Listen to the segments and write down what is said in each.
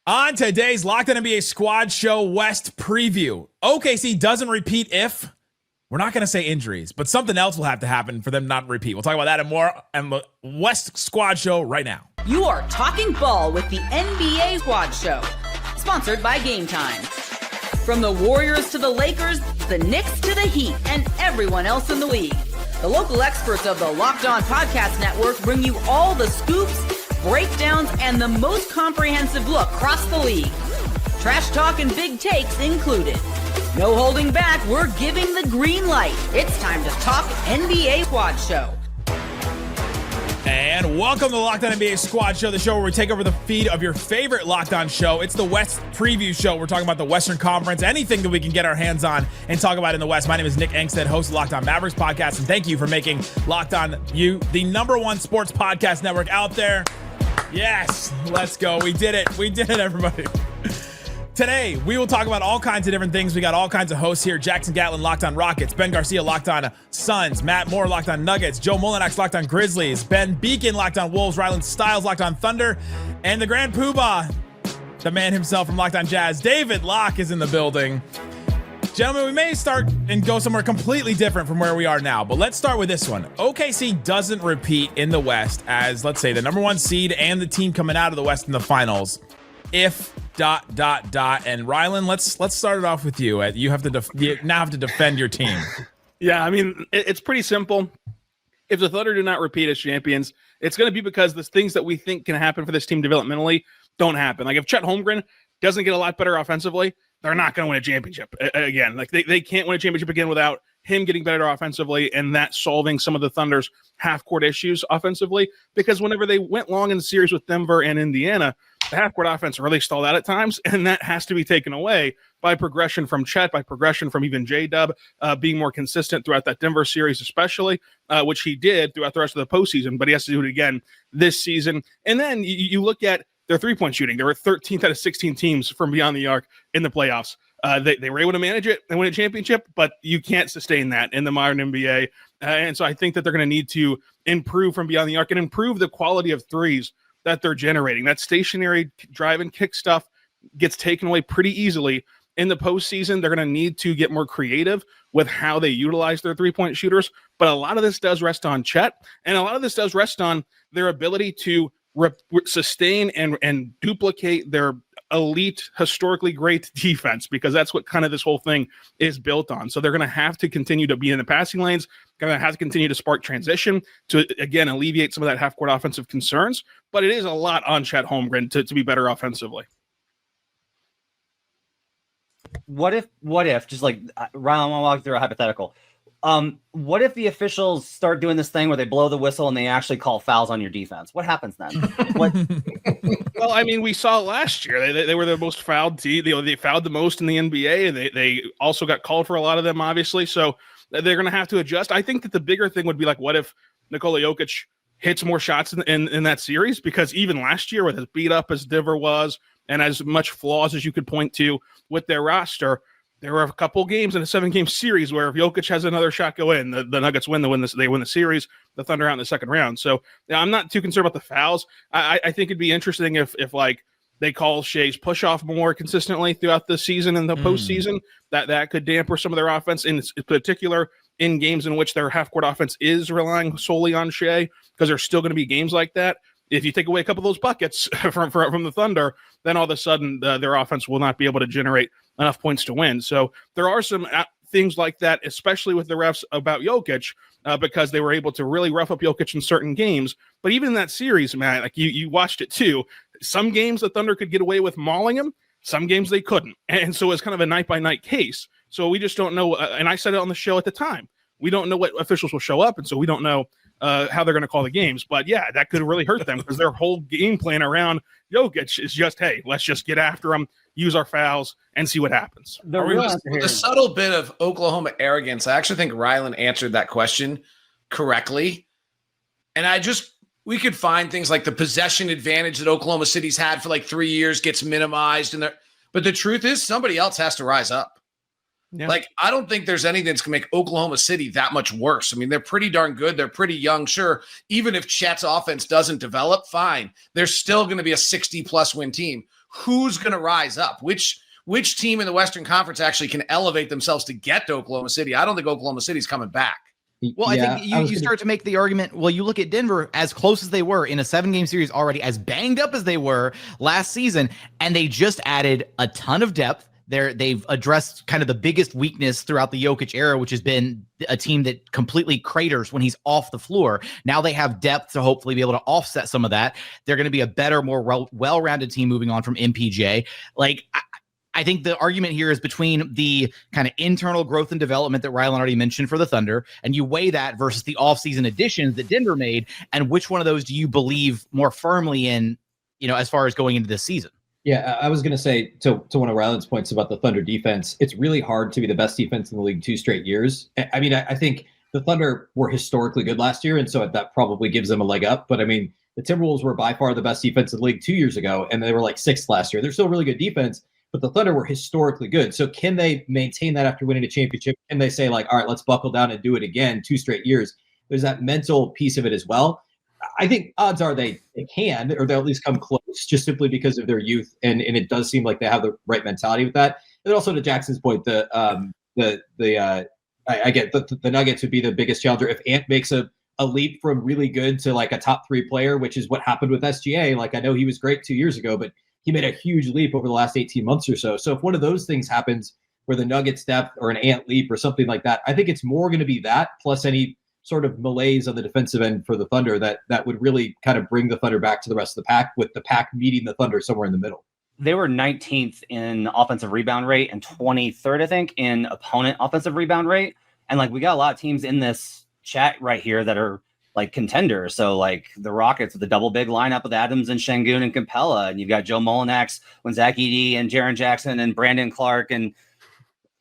On today's Locked On NBA Squad Show West preview, OKC doesn't repeat if, we're not going to say injuries, but something else will have to happen for them not to repeat. We'll talk about that and more on the West Squad Show right now. You are talking ball with the NBA Squad Show, sponsored by Game Time. From the Warriors to the Lakers, the Knicks to the Heat, and everyone else in the league, the local experts of the Locked On Podcast Network bring you all the scoops, breakdowns, and the most comprehensive look across the league. Trash talk and big takes included. No holding back, we're giving the green light. It's time to talk NBA Squad Show. And welcome to the Locked On NBA Squad Show, the show where we take over the feed of your favorite Locked On show. It's the West Preview Show. We're talking about the Western Conference, anything that we can get our hands on and talk about in the West. My name is Nick Angstadt, host of Locked On Mavericks podcast, and thank you for making Locked On You the #1 sports podcast network out there. Yes, let's go. We did it. We did it, everybody. Today, we will talk about all kinds of different things. We got all kinds of hosts here. Jackson Gatlin, Locked On Rockets. Ben Garcia, Locked On Suns. Matt Moore, Locked On Nuggets. Joe Mullinax, Locked On Grizzlies. Ben Beecken, Locked On Wolves. Rylan Stiles, Locked On Thunder. And the Grand Poobah, the man himself from Locked On Jazz, David Locke, is in the building. Gentlemen, we may start and go somewhere completely different from where we are now, but let's start with this one. OKC doesn't repeat in the West as, let's say, the #1 seed and the team coming out of the West in the finals. If ... And Rylan, let's start it off with you. You have to you now have to defend your team. Yeah, I mean, it's pretty simple. If the Thunder do not repeat as champions, it's going to be because the things that we think can happen for this team developmentally don't happen. Like if Chet Holmgren doesn't get a lot better offensively, they're not going to win a championship again. Like they can't win a championship again without him getting better offensively and that solving some of the Thunder's half-court issues offensively. Because whenever they went long in the series with Denver and Indiana, the half-court offense really stalled out at times, and that has to be taken away by progression from Chet, by progression from even J-Dub being more consistent throughout that Denver series especially, which he did throughout the rest of the postseason, but he has to do it again this season. And then you look at their three-point shooting. They were 13th out of 16 teams from beyond the arc in the playoffs. They were able to manage it and win a championship, but you can't sustain that in the modern NBA. And so I think that they're going to need to improve from beyond the arc and improve the quality of threes that they're generating. That stationary drive and kick stuff gets taken away pretty easily in the postseason. They're going to need to get more creative with how they utilize their three-point shooters. But a lot of this does rest on Chet, and a lot of this does rest on their ability to sustain and duplicate their elite, historically great defense, because that's what kind of this whole thing is built on. So they're going to have to continue to be in the passing lanes, going to have to continue to spark transition to, again, alleviate some of that half-court offensive concerns. But it is a lot on Chet Holmgren to be better offensively. What if, just like Rylan, I'll walk through a hypothetical. What if the officials start doing this thing where they blow the whistle and they actually call fouls on your defense? What happens then? Well, I mean, we saw last year they were the most fouled team. They fouled the most in the NBA, and they also got called for a lot of them, obviously. So they're going to have to adjust. I think that the bigger thing would be like, what if Nikola Jokic hits more shots in that series? Because even last year, with as beat up as Denver was and as much flaws as you could point to with their roster, there were a couple games in a 7-game series where if Jokic has another shot go in, the Nuggets win the series, the Thunder out in the second round. So yeah, I'm not too concerned about the fouls. I think it'd be interesting if like they call Shai's push off more consistently throughout the season and the postseason. That could damper some of their offense, in particular in games in which their half court offense is relying solely on Shai, because there's still going to be games like that. If you take away a couple of those buckets from the Thunder, then all of a sudden their offense will not be able to generate enough points to win. So there are some things like that, especially with the refs about Jokic, because they were able to really rough up Jokic in certain games. But even in that series, man, like you watched it too. Some games the Thunder could get away with mauling him. Some games they couldn't. And so it's kind of a night-by-night case. So we just don't know. And I said it on the show at the time. We don't know what officials will show up, and so we don't know how they're going to call the games. But yeah, that could really hurt them because their whole game plan around Jokic is just, hey, let's just get after him, use our fouls, and see what happens. The subtle bit of Oklahoma arrogance, I actually think Rylan answered that question correctly. And we could find things like the possession advantage that Oklahoma City's had for like 3 years gets minimized. But the truth is somebody else has to rise up. Yeah. Like, I don't think there's anything that's going to make Oklahoma City that much worse. I mean, they're pretty darn good. They're pretty young, sure. Even if Chet's offense doesn't develop, fine. They're still going to be a 60-plus win team. who's going to rise up? Which team in the Western Conference actually can elevate themselves to get to Oklahoma City? I don't think Oklahoma City's coming back. Well, I think you start to make the argument. Well, you look at Denver, as close as they were in a 7-game series already, as banged up as they were last season, and they just added a ton of depth. They've addressed kind of the biggest weakness throughout the Jokic era, which has been a team that completely craters when he's off the floor. Now they have depth to hopefully be able to offset some of that. They're going to be a better, more well-rounded team moving on from MPJ. Like, I think the argument here is between the kind of internal growth and development that Rylan already mentioned for the Thunder, and you weigh that versus the offseason additions that Denver made, and which one of those do you believe more firmly in, as far as going into this season? Yeah, I was going to say to one of Rylan's points about the Thunder defense, it's really hard to be the best defense in the league 2 straight years. I mean, I think the Thunder were historically good last year, and so that probably gives them a leg up. But I mean, the Timberwolves were by far the best defense in the league 2 years ago, and they were like 6th last year. They're still really good defense, but the Thunder were historically good. So can they maintain that after winning a championship? Can they say, like, all right, let's buckle down and do it again 2 straight years? There's that mental piece of it as well. I think odds are they can, or they'll at least come close, just simply because of their youth, and it does seem like they have the right mentality with that. And also to Jackson's point, I get the Nuggets would be the biggest challenger if Ant makes a leap from really good to like a top 3 player, which is what happened with SGA. Like, I know he was great 2 years ago, but he made a huge leap over the last 18 months or so. So if one of those things happens where the Nuggets depth or an Ant leap or something like that, I think it's more going to be that plus any sort of malaise on the defensive end for the Thunder that would really kind of bring the Thunder back to the rest of the pack, with the pack meeting the Thunder somewhere in the middle. They were 19th in offensive rebound rate and 23rd, I think, in opponent offensive rebound rate. And like, we got a lot of teams in this chat right here that are like contenders. So like the Rockets with the double big lineup with Adams and Sengun and Capella, and you've got Joe Mullinax, Zach Edey and Jaren Jackson and Brandon Clark and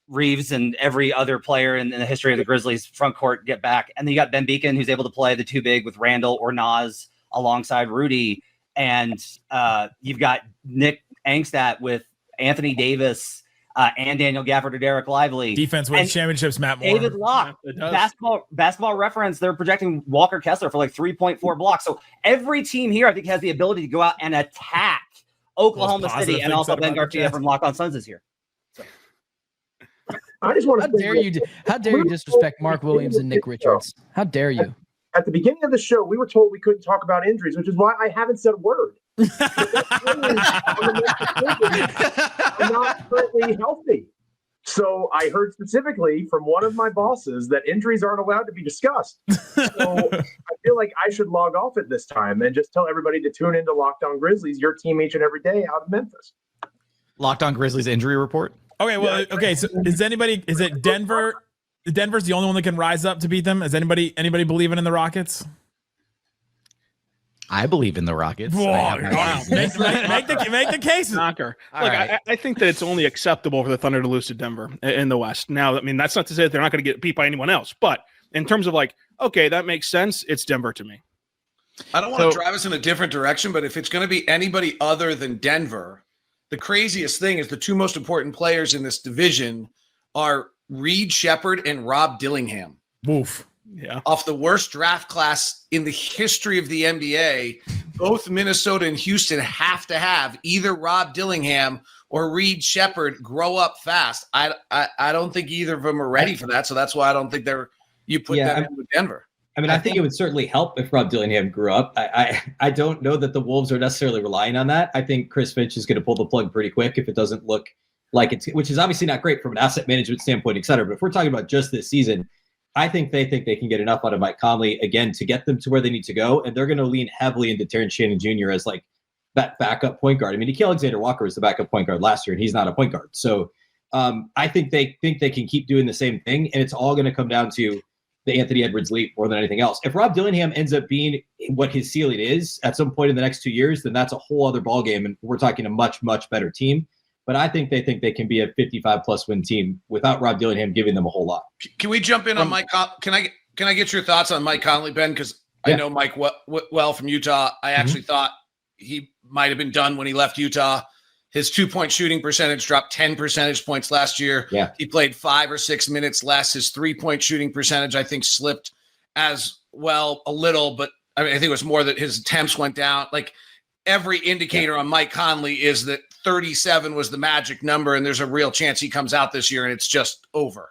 Reeves and every other player in the history of the Grizzlies front court get back. And then you got Ben Beecken, who's able to play the 2 big with Randall or Nas alongside Rudy. And you've got Nick Angstadt with Anthony Davis and Daniel Gafford or Derek Lively. Defense wins championships, Matt Moore. David Locke, basketball reference, they're projecting Walker Kessler for like 3.4 blocks. So every team here, I think, has the ability to go out and attack Oklahoma City, and also Ben Garcia from Locked On Suns is here. I just want to how dare you disrespect Mark Williams and Nick Richards? How dare you? At the beginning of the show, we were told we couldn't talk about injuries, which is why I haven't said a word. I'm not currently healthy. So I heard specifically from one of my bosses that injuries aren't allowed to be discussed. So I feel like I should log off at this time and just tell everybody to tune into Locked On Grizzlies, your team each and every day out of Memphis. Locked On Grizzlies injury report. Okay, well, okay. So is it Denver? Denver's the only one that can rise up to beat them. Is anybody believing in the Rockets? I believe in the Rockets. Whoa, make the case. Knocker. Look, right. I think that it's only acceptable for the Thunder to lose to Denver in the West. Now, I mean, that's not to say that they're not going to get beat by anyone else, but in terms of like, okay, that makes sense. It's Denver to me. I don't want to drive us in a different direction, but if it's going to be anybody other than Denver, the craziest thing is the 2 most important players in this division are Reed Sheppard and Rob Dillingham. Woof. Yeah. Off the worst draft class in the history of the NBA, both Minnesota and Houston have to have either Rob Dillingham or Reed Sheppard grow up fast. I don't think either of them are ready for that, so that's why I don't think you put them in with Denver. I mean, I think it would certainly help if Rob Dillingham grew up. I don't know that the Wolves are necessarily relying on that. I think Chris Finch is going to pull the plug pretty quick if it doesn't look like it's, which is obviously not great from an asset management standpoint, et cetera. But if we're talking about just this season, I think they can get enough out of Mike Conley again to get them to where they need to go. And they're going to lean heavily into Terrence Shannon Jr. as like that backup point guard. I mean, Gilgeous-Alexander Walker was the backup point guard last year, and he's not a point guard. So I think they can keep doing the same thing. And it's all going to come down to the Anthony Edwards leap more than anything else. If Rob Dillingham ends up being what his ceiling is at some point in the next 2 years, then that's a whole other ballgame. And we're talking a much, much better team. But I think they can be a 55-plus win team without Rob Dillingham giving them a whole lot. Can we jump in on Mike? Can I get your thoughts on Mike Conley, Ben? Because I know Mike well from Utah. I actually thought he might have been done when he left Utah. His 2-point shooting percentage dropped 10 percentage points last year. Yeah. He played 5 or 6 minutes less. His 3-point shooting percentage, I think, slipped as well a little, but I mean, I think it was more that his attempts went down. Like, every indicator on Mike Conley is that 37 was the magic number, and there's a real chance he comes out this year and it's just over.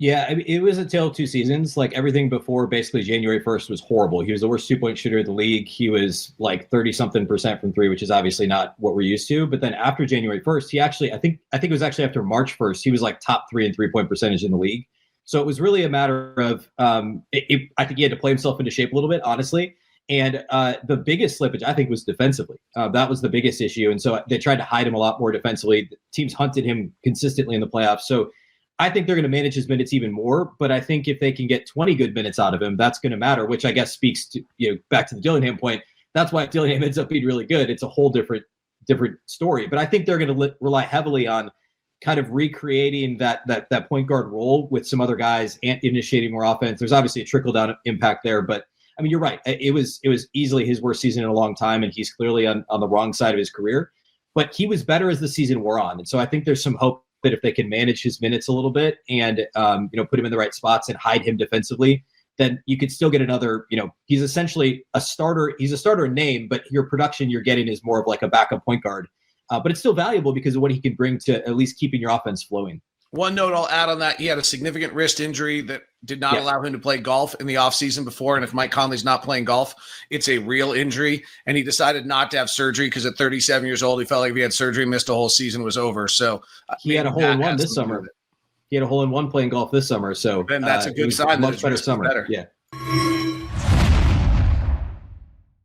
Yeah, I mean, it was a tale of two seasons. Like everything before basically January 1st was horrible. He was the worst 2-point shooter in the league. He was like 30-something% from three, which is obviously not what we're used to. But then after January 1st, he actually, I think it was actually after March 1st, he was like top 3 in 3-point percentage in the league. So it was really a matter of, I think he had to play himself into shape a little bit, honestly. And the biggest slippage, I think, was defensively. That was the biggest issue. And so they tried to hide him a lot more defensively. Teams hunted him consistently in the playoffs. So I think they're going to manage his minutes even more. But I think if they can get 20 good minutes out of him, that's going to matter, which I guess speaks to, back to the Dillingham point. That's why if Dillingham ends up being really good, it's a whole different story. But I think they're going to rely heavily on kind of recreating that point guard role with some other guys and initiating more offense. There's obviously a trickle-down impact there, but I mean, you're right. It was easily his worst season in a long time, and he's clearly on the wrong side of his career. But he was better as the season wore on, and so I think there's some hope that if they can manage his minutes a little bit and put him in the right spots and hide him defensively, then you could still get another. He's essentially a starter. He's a starter in name, but your production you're getting is more of like a backup point guard. But it's still valuable because of what he can bring to at least keeping your offense flowing. One note I'll add on that, he had a significant wrist injury that did not allow him to play golf in the offseason before. And if Mike Conley's not playing golf, it's a real injury. And he decided not to have surgery because at 37 years old, he felt like if he had surgery, missed a whole season, was over. So he had a hole-in-one this summer. He had a hole-in-one playing golf this summer. So then that's a good sign. Much better summer. Better. Yeah.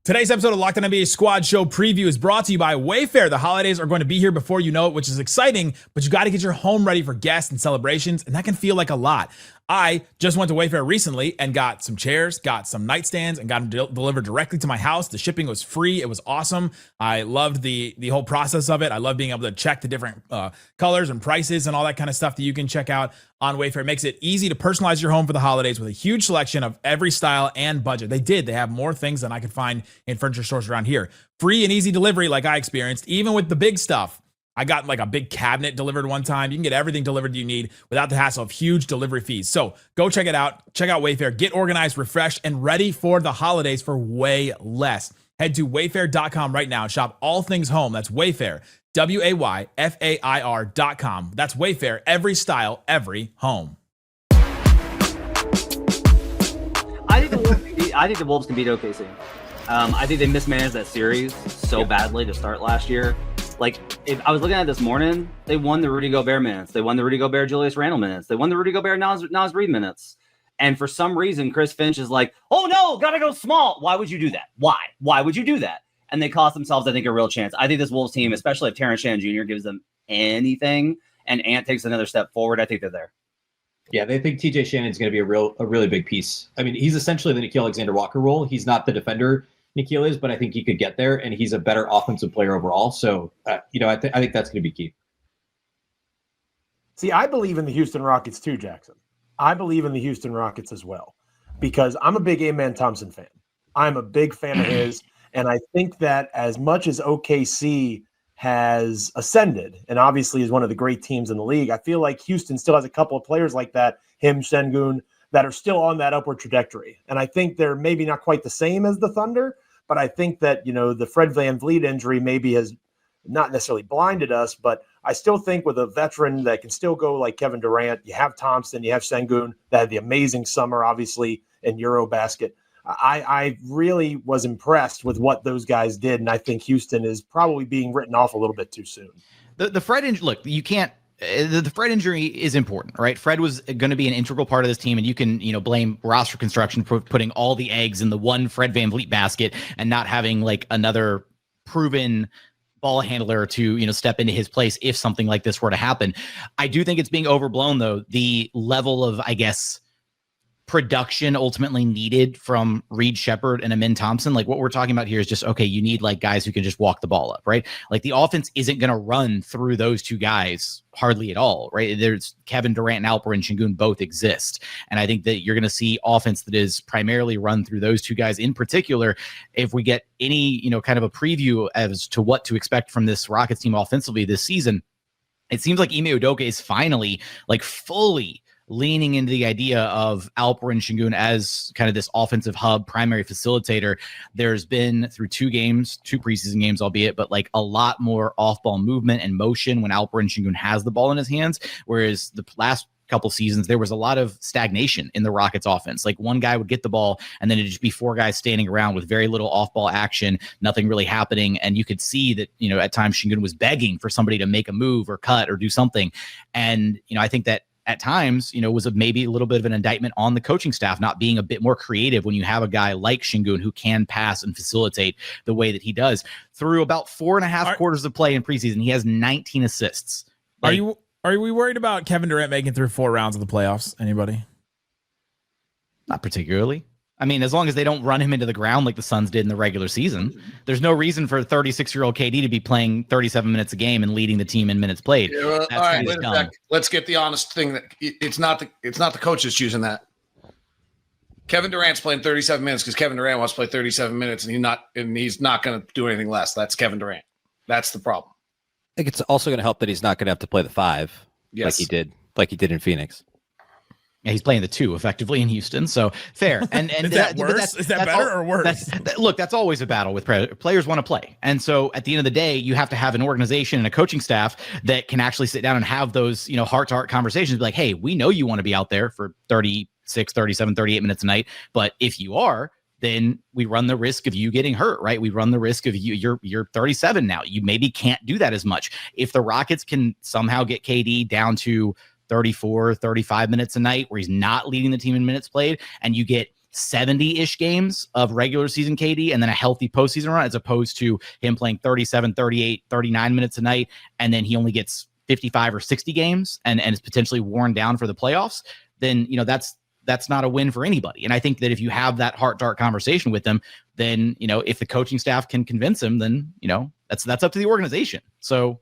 Today's episode of Locked On NBA Squad Show Preview is brought to you by Wayfair. The holidays are going to be here before you know it, which is exciting, but you got to get your home ready for guests and celebrations, and that can feel like a lot. I just went to Wayfair recently and got some chairs, got some nightstands, and got them delivered directly to my house. The shipping was free. It was awesome. I loved the whole process of it. I love being able to check the different colors and prices and all that kind of stuff that you can check out on Wayfair. It makes it easy to personalize your home for the holidays with a huge selection of every style and budget. They have more things than I could find in furniture stores around here. Free and easy delivery like I experienced, even with the big stuff. I got like a big cabinet delivered one time. You can get everything delivered you need without the hassle of huge delivery fees. So go check it out. Check out Wayfair. Get organized, refreshed, and ready for the holidays for way less. Head to wayfair.com right now. Shop all things home. That's Wayfair. WAYFAIR.com. That's Wayfair. Every style, every home. I think the Wolves can beat OKC. I think they mismanaged that series so badly to start last year. Like, if I was looking at it this morning, they won the Rudy Gobert minutes. They won the Rudy Gobert Julius Randle minutes. They won the Rudy Gobert Naz Reid minutes. And for some reason, Chris Finch is like, oh no, gotta go small. Why would you do that? Why would you do that? And they cost themselves, I think, a real chance. I think this Wolves team, especially if Terrence Shannon Jr. gives them anything and Ant takes another step forward, I think they're there. Yeah, they think TJ Shannon's going to be a really big piece. I mean, he's essentially the Nickeil Walker role. He's not the defender Nickeil is, but I think he could get there, and he's a better offensive player overall. So, I think that's going to be key. See, I believe in the Houston Rockets too, Jackson. I believe in the Houston Rockets as well, because I'm a big Amen Thompson fan. I'm a big fan of his, and I think that as much as OKC has ascended and obviously is one of the great teams in the league, I feel like Houston still has a couple of players like that, him, Sengun, that are still on that upward trajectory. And I think they're maybe not quite the same as the Thunder, but I think that, the Fred VanVleet injury maybe has not necessarily blinded us, but I still think with a veteran that can still go like Kevin Durant, you have Thompson, you have Sengun, that had the amazing summer, obviously, in Eurobasket. I really was impressed with what those guys did, and I think Houston is probably being written off a little bit too soon. The Fred injury, look, you can't. The Fred injury is important, right? Fred was going to be an integral part of this team, and you can, blame roster construction for putting all the eggs in the one Fred VanVleet basket and not having like another proven ball handler to, step into his place if something like this were to happen. I do think it's being overblown, though. The level of, I guess, production ultimately needed from Reed Sheppard and Amen Thompson. Like what we're talking about here is just, okay, you need like guys who can just walk the ball up, right? Like the offense isn't going to run through those two guys hardly at all, right? There's Kevin Durant and Alperen Sengun both exist. And I think that you're going to see offense that is primarily run through those two guys in particular. If we get any, kind of a preview as to what to expect from this Rockets team offensively this season, it seems like Ime Udoka is finally like fully leaning into the idea of Alperen Sengun as kind of this offensive hub, primary facilitator. There's been through 2 preseason games, albeit, but like a lot more off-ball movement and motion when Alperen Sengun has the ball in his hands, whereas the last couple seasons there was a lot of stagnation in the Rockets offense. Like one guy would get the ball and then it'd just be 4 guys standing around with very little off-ball action, nothing really happening. And you could see that, at times Sengun was begging for somebody to make a move or cut or do something. And, I think that at times, was maybe a little bit of an indictment on the coaching staff not being a bit more creative when you have a guy like Sengun who can pass and facilitate the way that he does. Through about 4.5 quarters of play in preseason, he has 19 assists. Are we worried about Kevin Durant making through 4 rounds of the playoffs? Anybody? Not particularly. I mean, as long as they don't run him into the ground like the Suns did in the regular season, there's no reason for 36-year-old KD to be playing 37 minutes a game and leading the team in minutes played. Yeah, well, all right, let's get the honest thing that it's not the coaches choosing that. Kevin Durant's playing 37 minutes because Kevin Durant wants to play 37 minutes, and he's not going to do anything less. That's Kevin Durant. That's the problem. I think it's also going to help that he's not going to have to play the 5 yes. like he did in Phoenix. Yeah, he's playing the 2 effectively in Houston, so fair. And is that worse? Is that better or worse? That's always a battle with players want to play, and so at the end of the day, you have to have an organization and a coaching staff that can actually sit down and have those heart-to-heart conversations. Be like, hey, we know you want to be out there for 36, 37, 38 minutes a night, but if you are, then we run the risk of you getting hurt, right? We run the risk of you're 37 now. You maybe can't do that as much. If the Rockets can somehow get KD down to 34, 35 minutes a night where he's not leading the team in minutes played, and you get 70-ish games of regular season KD and then a healthy postseason run, as opposed to him playing 37, 38, 39 minutes a night, and then he only gets 55 or 60 games and is potentially worn down for the playoffs, then that's not a win for anybody. And I think that if you have that heart-to-heart conversation with them, then, if the coaching staff can convince him, then, that's up to the organization. So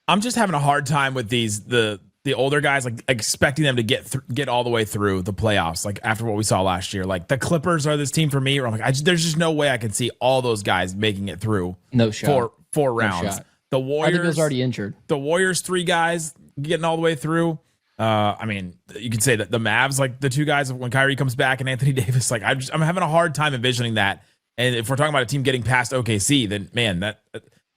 I'm just having a hard time with the older guys, like expecting them to get all the way through the playoffs, like after what we saw last year. Like the Clippers are this team for me, where I'm like, there's just no way I can see all those guys making it through. No shot. Four rounds. No shot. The Warriors was already injured. The Warriors 3 guys getting all the way through. I mean, you could say that the Mavs, like the 2 guys when Kyrie comes back and Anthony Davis, like I'm having a hard time envisioning that. And if we're talking about a team getting past OKC, then man,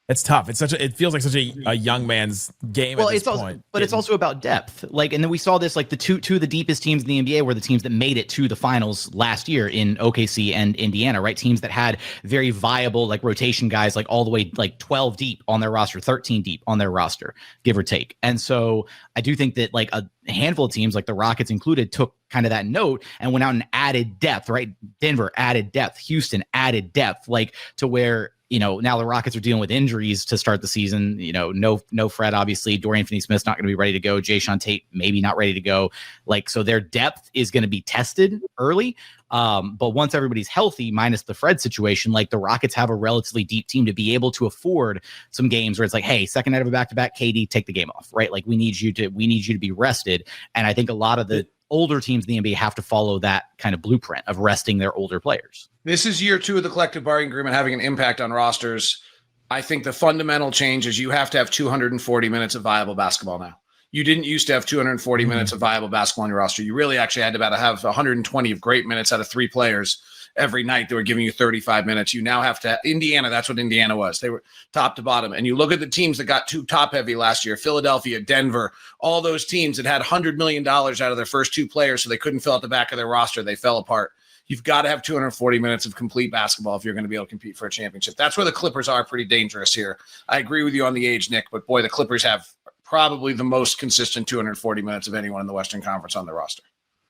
it's tough. It feels like such a young man's game at this point. But it's also about depth. Like, and then we saw this, like the two of the deepest teams in the NBA were the teams that made it to the finals last year in OKC and Indiana, right? Teams that had very viable, like rotation guys, like all the way like 12 deep on their roster, 13 deep on their roster, give or take. And so I do think that like a handful of teams, like the Rockets included, took kind of that note and went out and added depth, right? Denver added depth, Houston added depth, like to where, now the Rockets are dealing with injuries to start the season. No Fred, obviously. Dorian Finney-Smith's not going to be ready to go. Jae'Sean Tate, maybe not ready to go. Like, so their depth is going to be tested early. But once everybody's healthy, minus the Fred situation, like the Rockets have a relatively deep team to be able to afford some games where it's like, hey, second night of a back-to-back, KD, take the game off, right? Like we need you to be rested. And I think a lot of the older teams in the NBA have to follow that kind of blueprint of resting their older players. This is year 2 of the collective bargaining agreement having an impact on rosters. I think the fundamental change is you have to have 240 minutes of viable basketball now. You didn't used to have 240 minutes of viable basketball on your roster. You really actually had to have 120 of great minutes out of 3 players every night. They were giving you 35 minutes. You now have to Indiana. That's what Indiana was. They were top to bottom. And you look at the teams that got too top heavy last year, Philadelphia, Denver, all those teams that had $100 million out of their first 2 players. So they couldn't fill out the back of their roster. They fell apart. You've got to have 240 minutes of complete basketball if you're going to be able to compete for a championship. That's where the Clippers are pretty dangerous here. I agree with you on the age, Nick, but boy, the Clippers have probably the most consistent 240 minutes of anyone in the Western Conference on their roster.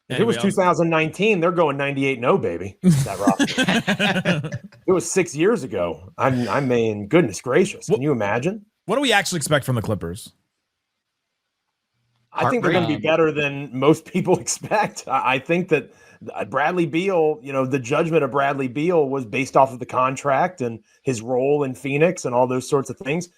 If it was 2019, they're going 98-0, baby. That roster. It was 6 years ago. I mean, goodness gracious. Can you imagine? What do we actually expect from the Clippers? I think they're going to be better than most people expect. I think that Bradley Beal, the judgment of Bradley Beal was based off of the contract and his role in Phoenix and all those sorts of things.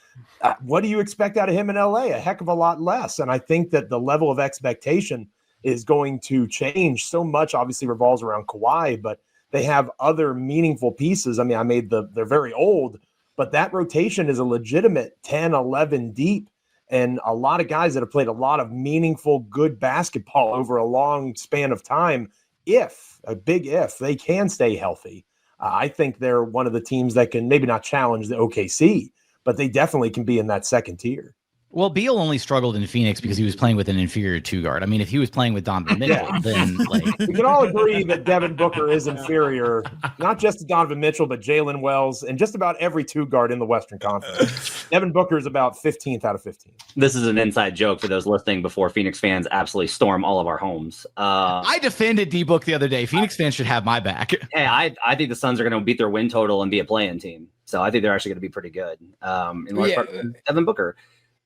What do you expect out of him in LA? A heck of a lot less. And I think that the level of expectation is going to change. So much obviously revolves around Kawhi, but they have other meaningful pieces. I mean, they're very old, but that rotation is a legitimate 10, 11 deep. and a lot of guys that have played a lot of meaningful, good basketball over a long span of time. If they can stay healthy, I think they're one of the teams that can maybe not challenge the OKC, but they definitely can be in that second tier. Well, Beal only struggled in Phoenix because he was playing with an inferior two guard. I mean, if he was playing with Donovan Mitchell, then like we can all agree that Devin Booker is inferior, not just to Donovan Mitchell, but Jalen Wells and just about every two guard in the Western Conference. Devin Booker is about 15th out of 15. This is an inside joke for those listening before Phoenix fans absolutely storm all of our homes. I defended D-Book the other day. Phoenix fans should have my back. Hey, I think the Suns are going to beat their win total and be a play-in team. So I think they're actually going to be pretty good. In large part, Devin Booker.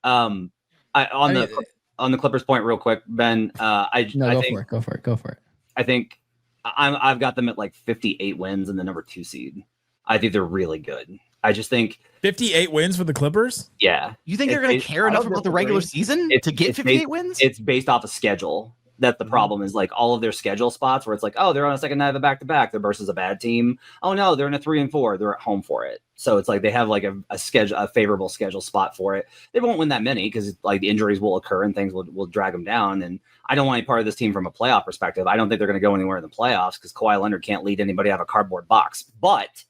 On the Clippers point real quick, Ben, Go for it. I think I've got them at like 58 wins and the number 2 seed. I think they're really good. I just think 58 wins for the Clippers. Yeah. You think they're going to care enough about the regular season to get 58 wins? It's based off a schedule. That the problem is like all of their schedule spots where it's like, oh, they're on a second night of the back-to-back. They're versus a bad team. Oh no, they're in a 3-4. They're at home for it. So it's like they have like a favorable schedule spot for it. They won't win that many because like the injuries will occur and things will drag them down. And I don't want any part of this team from a playoff perspective. I don't think they're going to go anywhere in the playoffs because Kawhi Leonard can't lead anybody out of a cardboard box. But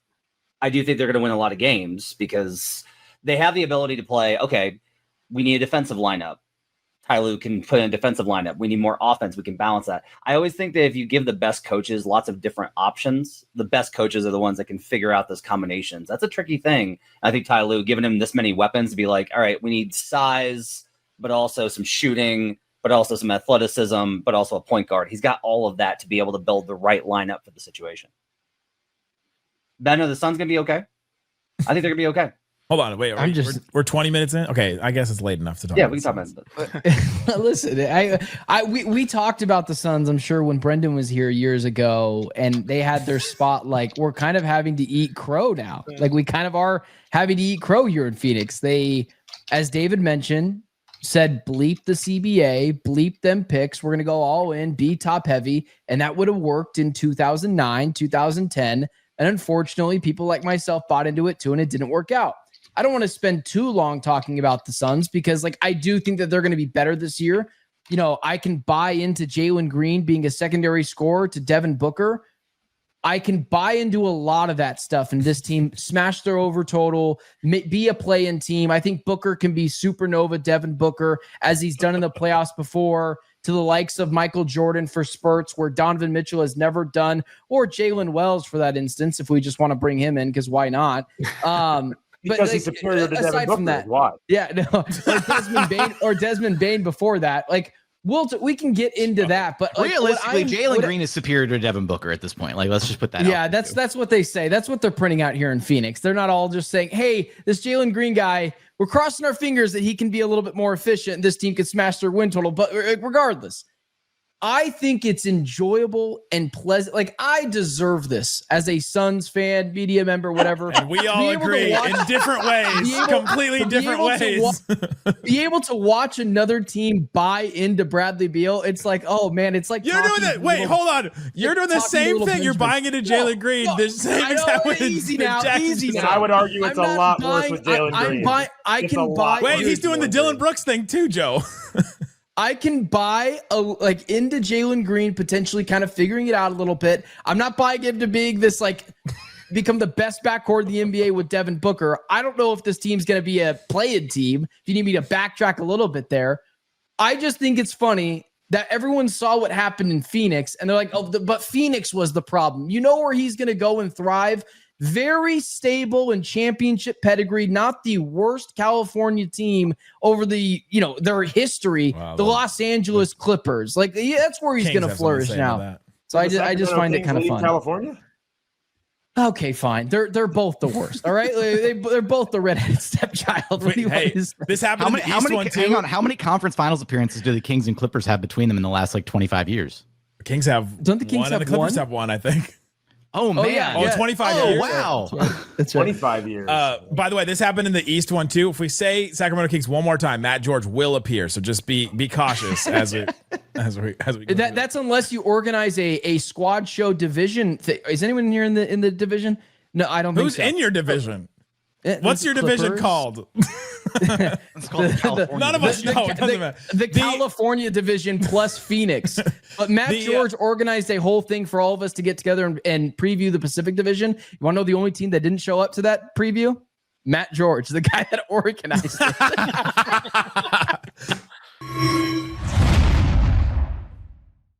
I do think they're going to win a lot of games because they have the ability to play. Okay, we need a defensive lineup. Ty Lue can put in a defensive lineup. We need more offense. We can balance that. I always think that if you give the best coaches lots of different options, the best coaches are the ones that can figure out those combinations. That's a tricky thing. I think Ty Lue, giving him this many weapons to be like, all right, we need size, but also some shooting, but also some athleticism, but also a point guard. He's got all of that to be able to build the right lineup for the situation. Ben, are the Suns going to be okay? I think they're going to be okay. Hold on, wait. We're 20 minutes in. Okay, I guess it's late enough to talk. Yeah, we can talk about it. Listen, we talked about the Suns, I'm sure, when Brendan was here years ago, and they had their spot. Like, we're kind of having to eat crow now. Like, we kind of are having to eat crow here in Phoenix. They, as David mentioned, said bleep the CBA, bleep them picks. We're going to go all in, be top heavy, and that would have worked in 2009, 2010. And unfortunately, people like myself bought into it too, and it didn't work out. I don't want to spend too long talking about the Suns because, like, I do think that they're going to be better this year. You know, I can buy into Jalen Green being a secondary scorer to Devin Booker. I can buy into a lot of that stuff, and this team smash their over total, be a play-in team. I think Booker can be supernova Devin Booker, as he's done in the playoffs before, to the likes of Michael Jordan for spurts where Donovan Mitchell has never done, or Jalen Wells for that instance, if we just want to bring him in, because why not? Because he's superior to Devin Booker. That, why? Yeah, no, like Desmond Bane before that. Like, we can get into that, but like, realistically, Jalen Green is superior to Devin Booker at this point. Like, let's just put that. Yeah, that's what they say. That's what they're printing out here in Phoenix. They're not all just saying, "Hey, this Jalen Green guy, we're crossing our fingers that he can be a little bit more efficient, and this team can smash their win total." But regardless, I think it's enjoyable and pleasant. Like, I deserve this as a Suns fan, media member, whatever. And we all agree in different ways, completely different ways. Be able to watch another team buy into Bradley Beal. It's like, oh man, it's like you're doing that. Wait, hold on. You're doing the same thing. You're buying into Jalen Green. The same exact way. Easy now. I would argue it's a lot worse with Jalen Green. I can buy. Wait, he's doing the Dylan Brooks thing too, Joe. I can buy into Jalen Green, potentially kind of figuring it out a little bit. I'm not buying him to being this, like, become the best backcourt in the NBA with Devin Booker. I don't know if this team's going to be a play-in team. If you need me to backtrack a little bit there, I just think it's funny that everyone saw what happened in Phoenix, and they're like, oh, but Phoenix was the problem. You know where he's going to go and thrive? Very stable and championship pedigree, not the worst California team over the, their history, the Los Angeles Clippers. Like, that's where he's going to flourish now. So I just find it kind of fun. California? Okay, fine. They're both the worst. All right, they're both the redheaded stepchild. This happened in the East one too. Hang on, how many conference finals appearances do the Kings and Clippers have between them in the last 25 years? The Kings have Don't the Kings one, have and the Clippers one? have one, I think. Oh man! Yeah. 25 years. Wow! That's right. 25 years. By the way, this happened in the East one too. If we say Sacramento Kings one more time, Matt George will appear. So just be cautious as we go. That's unless you organize a squad show division. Is anyone here in the division? No, I don't. Who's think so. in your division? What's your division called? It's called California. None of us know. It doesn't matter. The California division plus Phoenix. But Matt George organized a whole thing for all of us to get together and preview the Pacific Division. You want to know the only team that didn't show up to that preview? Matt George, the guy that organized it.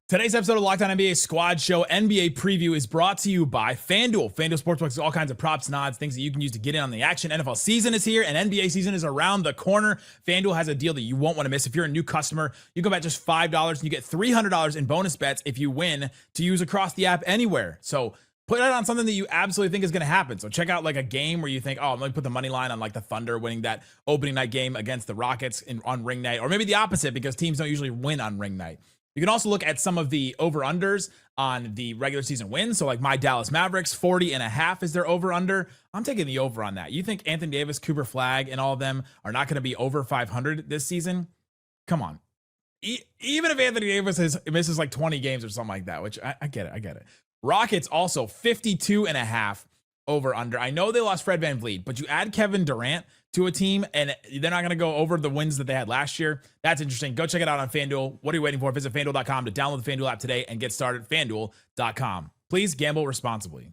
Today's episode of Locked On NBA Squad Show NBA Preview is brought to you by FanDuel. FanDuel Sportsbook has all kinds of props and odds, things that you can use to get in on the action. NFL season is here and NBA season is around the corner. FanDuel has a deal that you won't want to miss. If you're a new customer, you can bet just $5 and you get $300 in bonus bets if you win to use across the app anywhere. So put it on something that you absolutely think is going to happen. So check out like a game where you think, oh, I'm going to put the money line on like the Thunder winning that opening night game against the Rockets on ring night, or maybe the opposite because teams don't usually win on ring night. You can also look at some of the over-unders on the regular season wins. So like my Dallas Mavericks, 40.5 is their over-under. I'm taking the over on that. You think Anthony Davis, Cooper Flagg, and all of them are not going to be over 500 this season? Come on. Even if Anthony Davis misses like 20 games or something like that, which I get it. Rockets also 52.5 over-under. I know they lost Fred VanVleet, but you add Kevin Durant to a team and they're not going to go over the wins that they had last year. That's interesting. Go check it out on FanDuel. What are you waiting for? Visit FanDuel.com to download the FanDuel app today and get started. FanDuel.com. Please gamble responsibly.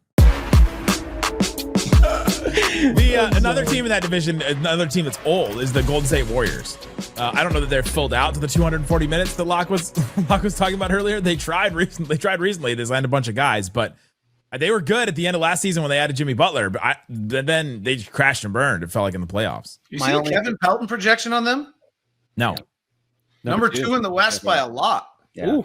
Another team in that division, another team that's old, is the Golden State Warriors. I don't know that they're filled out to the 240 minutes that Locke was talking about earlier. They tried recently. They signed a bunch of guys, but they were good at the end of last season when they added Jimmy Butler, but then they just crashed and burned. It felt like in the playoffs. You see the Kevin Pelton projection on them? No. Number two in the West by a lot. Yeah.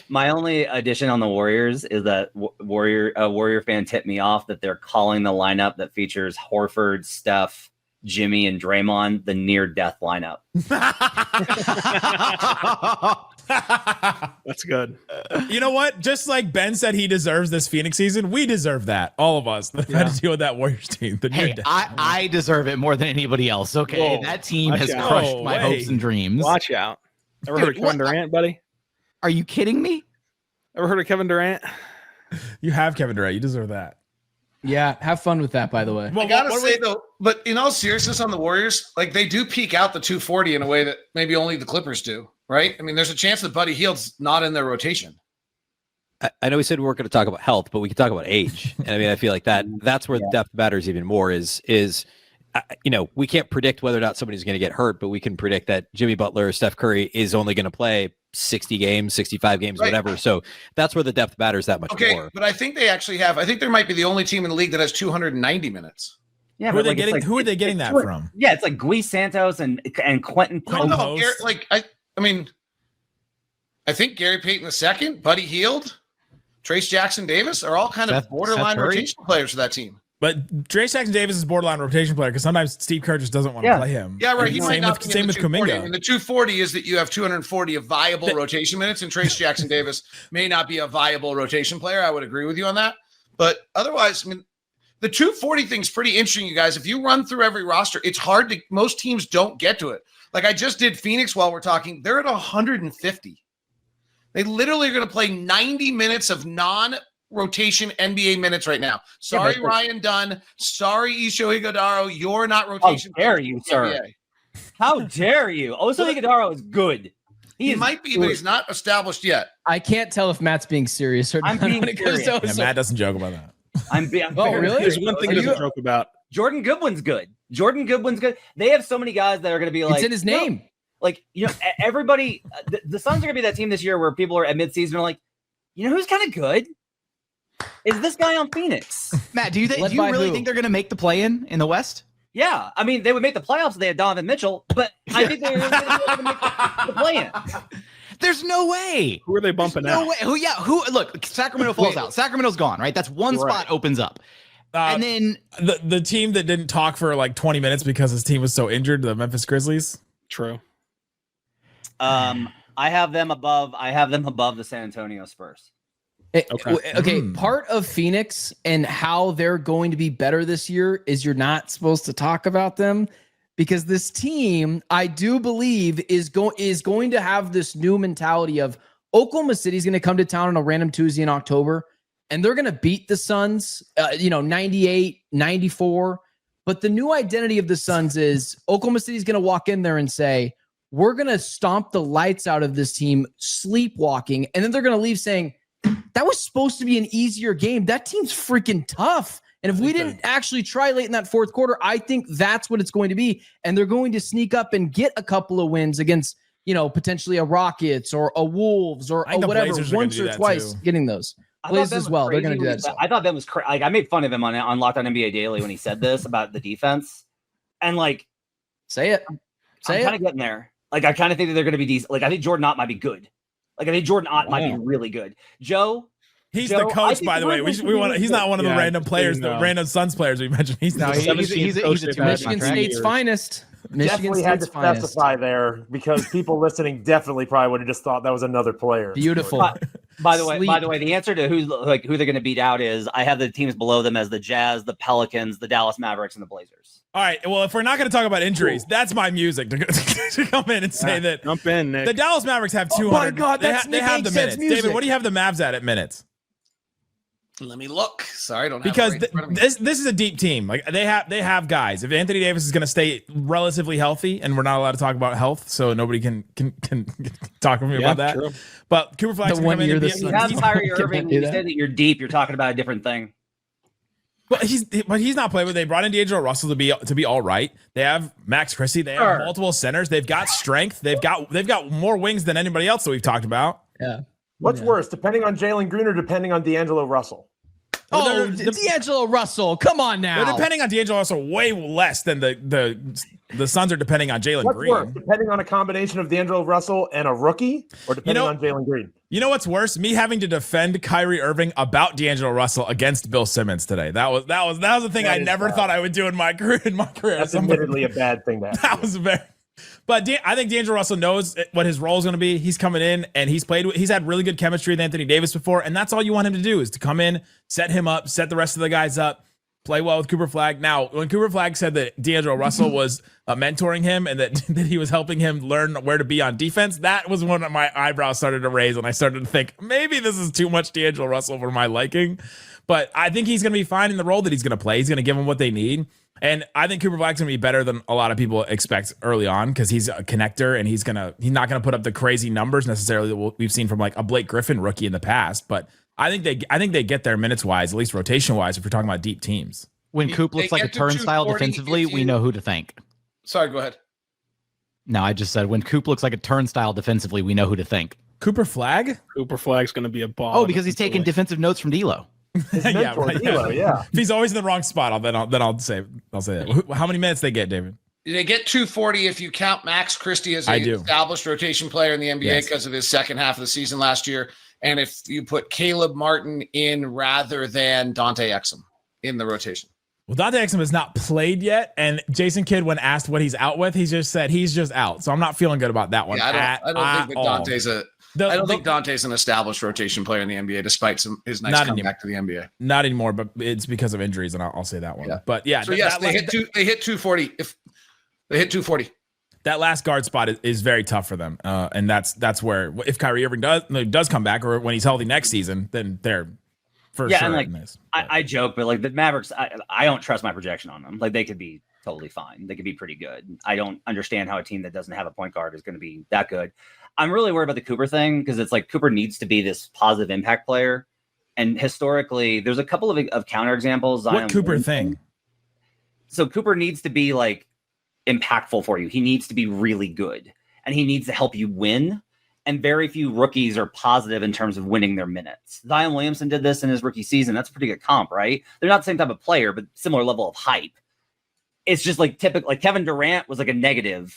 My only addition on the Warriors is that Warrior fan tipped me off that they're calling the lineup that features Horford, Steph, Jimmy, and Draymond the near-death lineup. That's good. You know what? Just like Ben said he deserves this Phoenix season, we deserve that. All of us that had to deal with that Warriors team. Hey, I deserve it more than anybody else. Okay, that team has crushed my hopes and dreams. Watch out. Ever heard of Kevin Durant, buddy? Are you kidding me? Ever heard of Kevin Durant? You have Kevin Durant. You deserve that. Yeah, have fun with that, by the way. Well, I gotta say though, but in all seriousness on the Warriors, like they do peak out the 240 in a way that maybe only the Clippers do, right? I mean, there's a chance that Buddy Hield's not in their rotation. I know we said we weren't going to talk about health, but we can talk about age. And I mean, I feel like that's where the depth matters even more is we can't predict whether or not somebody's going to get hurt, but we can predict that Jimmy Butler or Steph Curry is only going to play 60 games, 65 games, right, whatever. So that's where the depth matters that much more. But I think they actually have, I think there might be the only team in the league that has 290 minutes. Yeah, who are they getting that from? Yeah, it's like Gui Santos and Quentin. No, I think Gary Payton II, Buddy Hield, Trace Jackson Davis are all kind of borderline rotation players for that team. But Trace Jackson Davis is borderline rotation player because sometimes Steve Kerr just doesn't want to play him. Yeah, right. Same with Kuminga. And the 240 is that you have 240 of viable rotation minutes, and Trace Jackson Davis may not be a viable rotation player. I would agree with you on that. But otherwise, I mean, the 240 thing's pretty interesting, you guys. If you run through every roster, it's hard to, most teams don't get to it. Like I just did Phoenix while we're talking. They're at 150. They literally are going to play 90 minutes of non-rotation NBA minutes right now. Sorry, Ryan Dunn. Sorry, Isho Higuodaro. You're not rotation. How dare you, sir? How dare you? Oso Higuodaro is good. He might be, but he's not established yet. I can't tell if Matt's being serious or not. I'm being serious. Yeah, Matt doesn't joke about that. I'm really? There's one thing he doesn't joke about. Jordan Goodwin's good. They have so many guys that are going to be like, it's in his name. Everybody, the Suns are going to be that team this year where people are at midseason are like, you know who's kind of good? Is this guy on Phoenix? Matt, do you really think they're going to make the play-in the West? Yeah. I mean, they would make the playoffs if they had Donovan Mitchell, but I think they're going to make the play-in. There's no way. Who are they bumping out? No way. Who? Look, Sacramento falls out. Sacramento's gone, right? That's one spot opens up. And then the team that didn't talk for like 20 minutes because his team was so injured, the Memphis Grizzlies. True. I have them above the San Antonio Spurs. Okay. Part of Phoenix and how they're going to be better this year is you're not supposed to talk about them because this team, I do believe, is going to have this new mentality of Oklahoma City's going to come to town on a random Tuesday in October, and they're going to beat the Suns, 98, 94. But the new identity of the Suns is Oklahoma City's going to walk in there and say, we're going to stomp the lights out of this team sleepwalking. And then they're going to leave saying, that was supposed to be an easier game. That team's freaking tough. And if we didn't actually try late in that fourth quarter, I think that's what it's going to be. And they're going to sneak up and get a couple of wins against, potentially a Rockets or a Wolves or whatever, once or twice getting those. Blazers as well. They're going to do that. I thought Ben was crazy. Like, I made fun of him on Locked On NBA Daily when he said this about the defense. And say it. I'm kind of getting there. Like, I kind of think that they're going to be decent. Like, I think Jordan Ott might be good. Like, I think Jordan Ott might be really good. Joe. He's the coach, by the way. He's not one of the random players, the random Suns players we mentioned. He's Michigan State's finest. Definitely had to specify there because people listening definitely probably would have just thought that was another player. Beautiful. By the way, the answer to who they're going to beat out is I have the teams below them as the Jazz, the Pelicans, the Dallas Mavericks, and the Blazers. All right. Well, if we're not going to talk about injuries, that's my music to come in and say that. Jump in, Nick. The Dallas Mavericks have 200. Oh my God, that's they have the minutes. Music. David, what do you have the Mavs at minutes? Let me look. Sorry, I don't have because it right this is a deep team. Like they have guys. If Anthony Davis is going to stay relatively healthy, and we're not allowed to talk about health, so nobody can talk to me about that. True. But Cooper Flax the 1 year you have Kyrie Irving. You say that you're deep. You're talking about a different thing. But he's not playing with. They brought in D'Angelo Russell to be all right. They have Max Christie. They have multiple centers. They've got strength. They've got more wings than anybody else that we've talked about. Yeah. What's worse, depending on Jalen Green or depending on D'Angelo Russell? Oh, D'Angelo Russell, come on now. They're depending on D'Angelo Russell way less than the Suns are depending on Jalen Green. What's worse, depending on a combination of D'Angelo Russell and a rookie, or depending on Jalen Green? You know what's worse? Me having to defend Kyrie Irving about D'Angelo Russell against Bill Simmons today. That was the thing I never thought I would do in my career. That's admittedly a bad thing. That was very. But I think D'Angelo Russell knows what his role is going to be. He's coming in and he's had really good chemistry with Anthony Davis before, and that's all you want him to do is to come in, set him up, set the rest of the guys up, play well with Cooper Flag. Now, when Cooper Flag said that D'Angelo Russell was mentoring him and that he was helping him learn where to be on defense, that was when my eyebrows started to raise and I started to think maybe this is too much D'Angelo Russell for my liking. But I think he's going to be fine in the role that he's going to play. He's going to give them what they need. And I think Cooper Flagg's going to be better than a lot of people expect early on because he's a connector and he's not going to put up the crazy numbers necessarily that we've seen from like a Blake Griffin rookie in the past. But I think they get there minutes wise, at least rotation wise, if we're talking about deep teams. When Coop looks like a turnstile defensively, we know who to thank. Sorry, go ahead. No, I just said when Coop looks like a turnstile defensively, we know who to thank. Cooper Flag? Cooper Flag's going to be a ball. Oh, because he's taking defensive notes from D'Lo. Yeah, right, yeah. If he's always in the wrong spot, then I'll say that. How many minutes they get, David? They get 240 if you count Max Christie as an established rotation player in the NBA because of his second half of the season last year, and if you put Caleb Martin in rather than Dante Exum in the rotation. Well, Dante Exum has not played yet, and Jason Kidd, when asked what he's out with, he just said he's just out. So I'm not feeling good about that one. Yeah, I don't think that Dante's I don't think Dante's an established rotation player in the NBA, despite his nice comeback to the NBA. Not anymore, but it's because of injuries, and I'll say that one. Yeah. But yeah, so yes, they hit 240. If they hit 240, that last guard spot is very tough for them, and that's where if Kyrie Irving does come back, or when he's healthy next season, then they're for sure. And I joke, but like the Mavericks, I don't trust my projection on them. Like they could be totally fine. They could be pretty good. I don't understand how a team that doesn't have a point guard is going to be that good. I'm really worried about the Cooper thing because it's like Cooper needs to be this positive impact player. And historically, there's a couple of counterexamples. What Cooper thing? So Cooper needs to be like impactful for you. He needs to be really good and he needs to help you win. And very few rookies are positive in terms of winning their minutes. Zion Williamson did this in his rookie season. That's a pretty good comp, right? They're not the same type of player, but similar level of hype. It's just like typical, like Kevin Durant was like a negative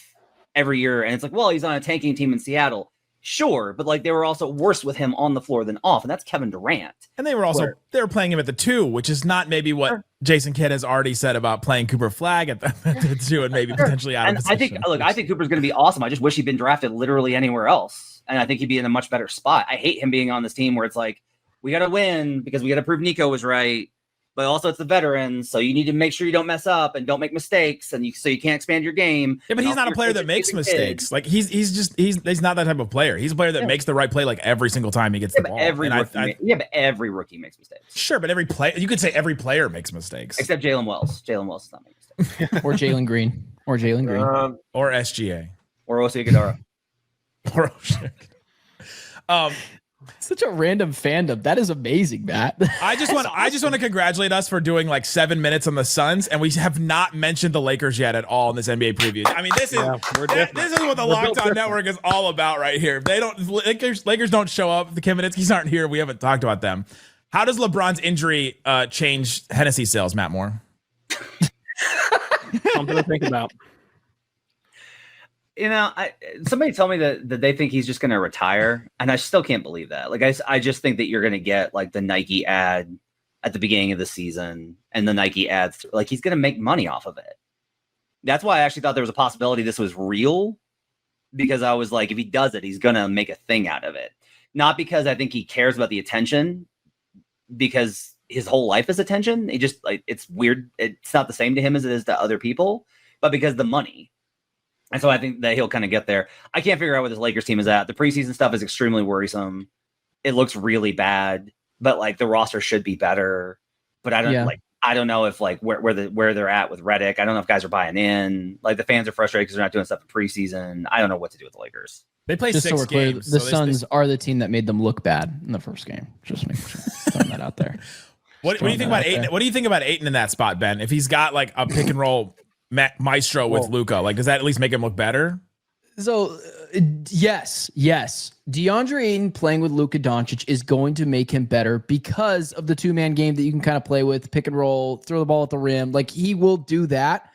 every year. And it's like, well, he's on a tanking team in Seattle. Sure. But like they were also worse with him on the floor than off. And that's Kevin Durant. And they were playing him at the 2, which is not maybe what Jason Kidd has already said about playing Cooper Flag at the 2 and maybe potentially out of position. I think Cooper's going to be awesome. I just wish he'd been drafted literally anywhere else. And I think he'd be in a much better spot. I hate him being on this team where it's like, we got to win because we got to prove Nico was right. but also it's the veterans, so you need to make sure you don't mess up and don't make mistakes, and so you can't expand your game. Yeah, but he's not a player that makes mistakes. Like he's not that type of player. He's a player that makes the right play like every single time he gets the ball. But every rookie makes mistakes. Sure, but every player makes mistakes. Except Jalen Wells. Jalen Wells does not make mistakes. Or Jalen Green. Or SGA. Or Osei Gadara. Or Osei. Such a random fandom. That is amazing, Matt. I just want to congratulate us for doing like 7 minutes on the Suns, and we have not mentioned the Lakers yet at all in this NBA preview. I mean, this is what the Locked On Network is all about right here. If they don't, Lakers don't show up. The Kamenitskis aren't here. We haven't talked about them. How does LeBron's injury change Hennessy sales, Matt Moore? Something to think about. You know, somebody told me that they think he's just going to retire, and I still can't believe that. Like, I just think that you're going to get like the Nike ad at the beginning of the season, and the Nike ads, like he's going to make money off of it. That's why I actually thought there was a possibility this was real, because I was like, if he does it, he's going to make a thing out of it. Not because I think he cares about the attention, because his whole life is attention. He just like, it's weird. It's not the same to him as it is to other people, but because the money. And so I think that he'll kind of get there. I can't figure out where this Lakers team is at. The preseason stuff is extremely worrisome. It looks really bad, but like the roster should be better. But I don't know if like where they're at with Redick. I don't know if guys are buying in. Like the fans are frustrated because they're not doing stuff in preseason. I don't know what to do with the Lakers. They play 6 games. The Suns are the team that made them look bad in the first game. Just make sure throwing that out there. What do you think about Ayton? What do you think about Ayton in that spot, Ben? If he's got like a pick and roll maestro with Luka, like does that at least make him look better? So yes. DeAndre Ayton playing with Luka Doncic is going to make him better because of the 2-man game that you can kind of play with, pick and roll, throw the ball at the rim. Like he will do that.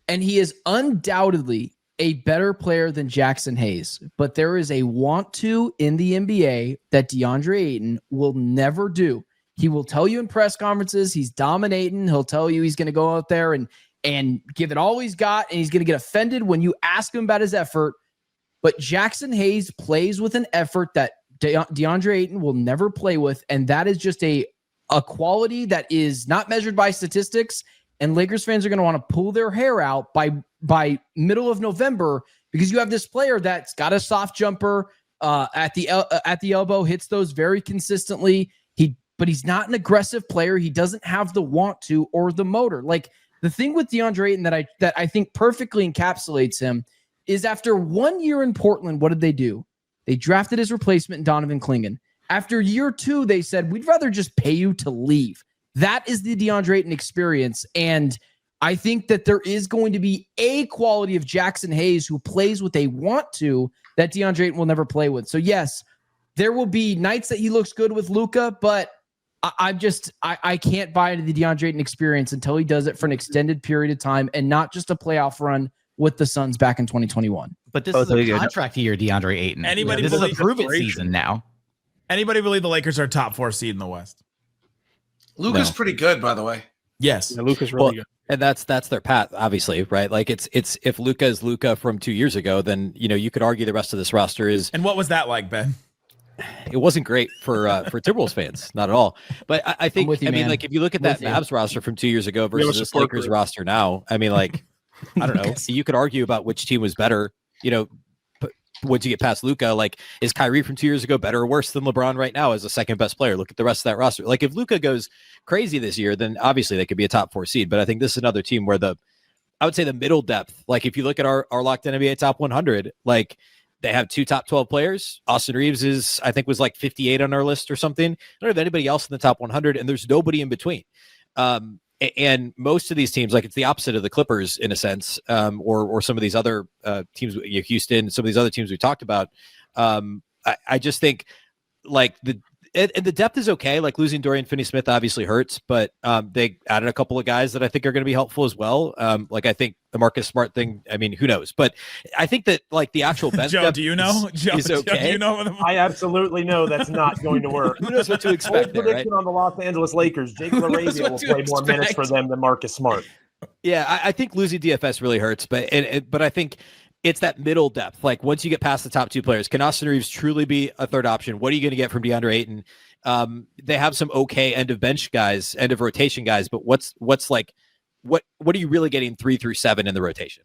And he is undoubtedly a better player than Jackson Hayes. But there is a want to in the NBA that DeAndre Ayton will never do. He will tell you in press conferences, he's dominating. He'll tell you he's going to go out there and give it all he's got, and he's going to get offended when you ask him about his effort. But Jackson Hayes plays with an effort that DeAndre Ayton will never play with, and that is just a quality that is not measured by statistics, and Lakers fans are going to want to pull their hair out by middle of November because you have this player that's got a soft jumper at the elbow, hits those very consistently. But he's not an aggressive player. He doesn't have the want to or the motor. Like, the thing with DeAndre Ayton that I think perfectly encapsulates him is after 1 year in Portland, what did they do? They drafted his replacement, Donovan Clingan. After year 2, they said, we'd rather just pay you to leave. That is the DeAndre Ayton experience. And I think that there is going to be a quality of Jackson Hayes who plays with a want to that DeAndre Ayton will never play with. So yes, there will be nights that he looks good with Luka, but I can't buy into the DeAndre Ayton experience until he does it for an extended period of time and not just a playoff run with the Suns back in 2021. But this is a contract year, DeAndre Ayton. This is a prove-it season now. Anybody believe the Lakers are top 4 seed in the West? Luka's pretty good, by the way. Yes, yeah, Luka's really good. And that's their path, obviously, right? Like it's if Luka is Luka from 2 years ago, then you could argue the rest of this roster is. And what was that like, Ben? It wasn't great for Timberwolves fans, not at all. But I think, like if you look at that Mavs roster from 2 years ago versus this Lakers roster now, I mean, like, I don't know. You could argue about which team was better. But once you get past Luka, like, is Kyrie from 2 years ago better or worse than LeBron right now as the second best player? Look at the rest of that roster. Like, if Luka goes crazy this year, then obviously they could be a top 4 seed. But I think this is another team where I would say the middle depth, like if you look at our locked NBA top 100, like. They have 2 top 12 players. Austin Reeves was like 58 on our list or something. I don't have anybody else in the top 100, and there's nobody in between. And most of these teams, like it's the opposite of the Clippers in a sense, or some of these other teams, Houston, some of these other teams we talked about. I just think like the depth is okay. Like losing Dorian Finney-Smith obviously hurts, but they added a couple of guys that I think are going to be helpful as well. Like I think the Marcus Smart thing, I mean, who knows? But I think that like the actual bench Joe, do you know? Is okay. Joe, do you know? I absolutely know that's not going to work. Who knows what to expect? Prediction on the Los Angeles Lakers: Jake LaRavia will play more minutes for them than Marcus Smart. Yeah, I think losing DFS really hurts, but I think. It's that middle depth. Like once you get past the top 2 players, can Austin Reeves truly be a third option? What are you going to get from DeAndre Ayton? They have some okay end of bench guys, end of rotation guys, but what are you really getting 3 through 7 in the rotation?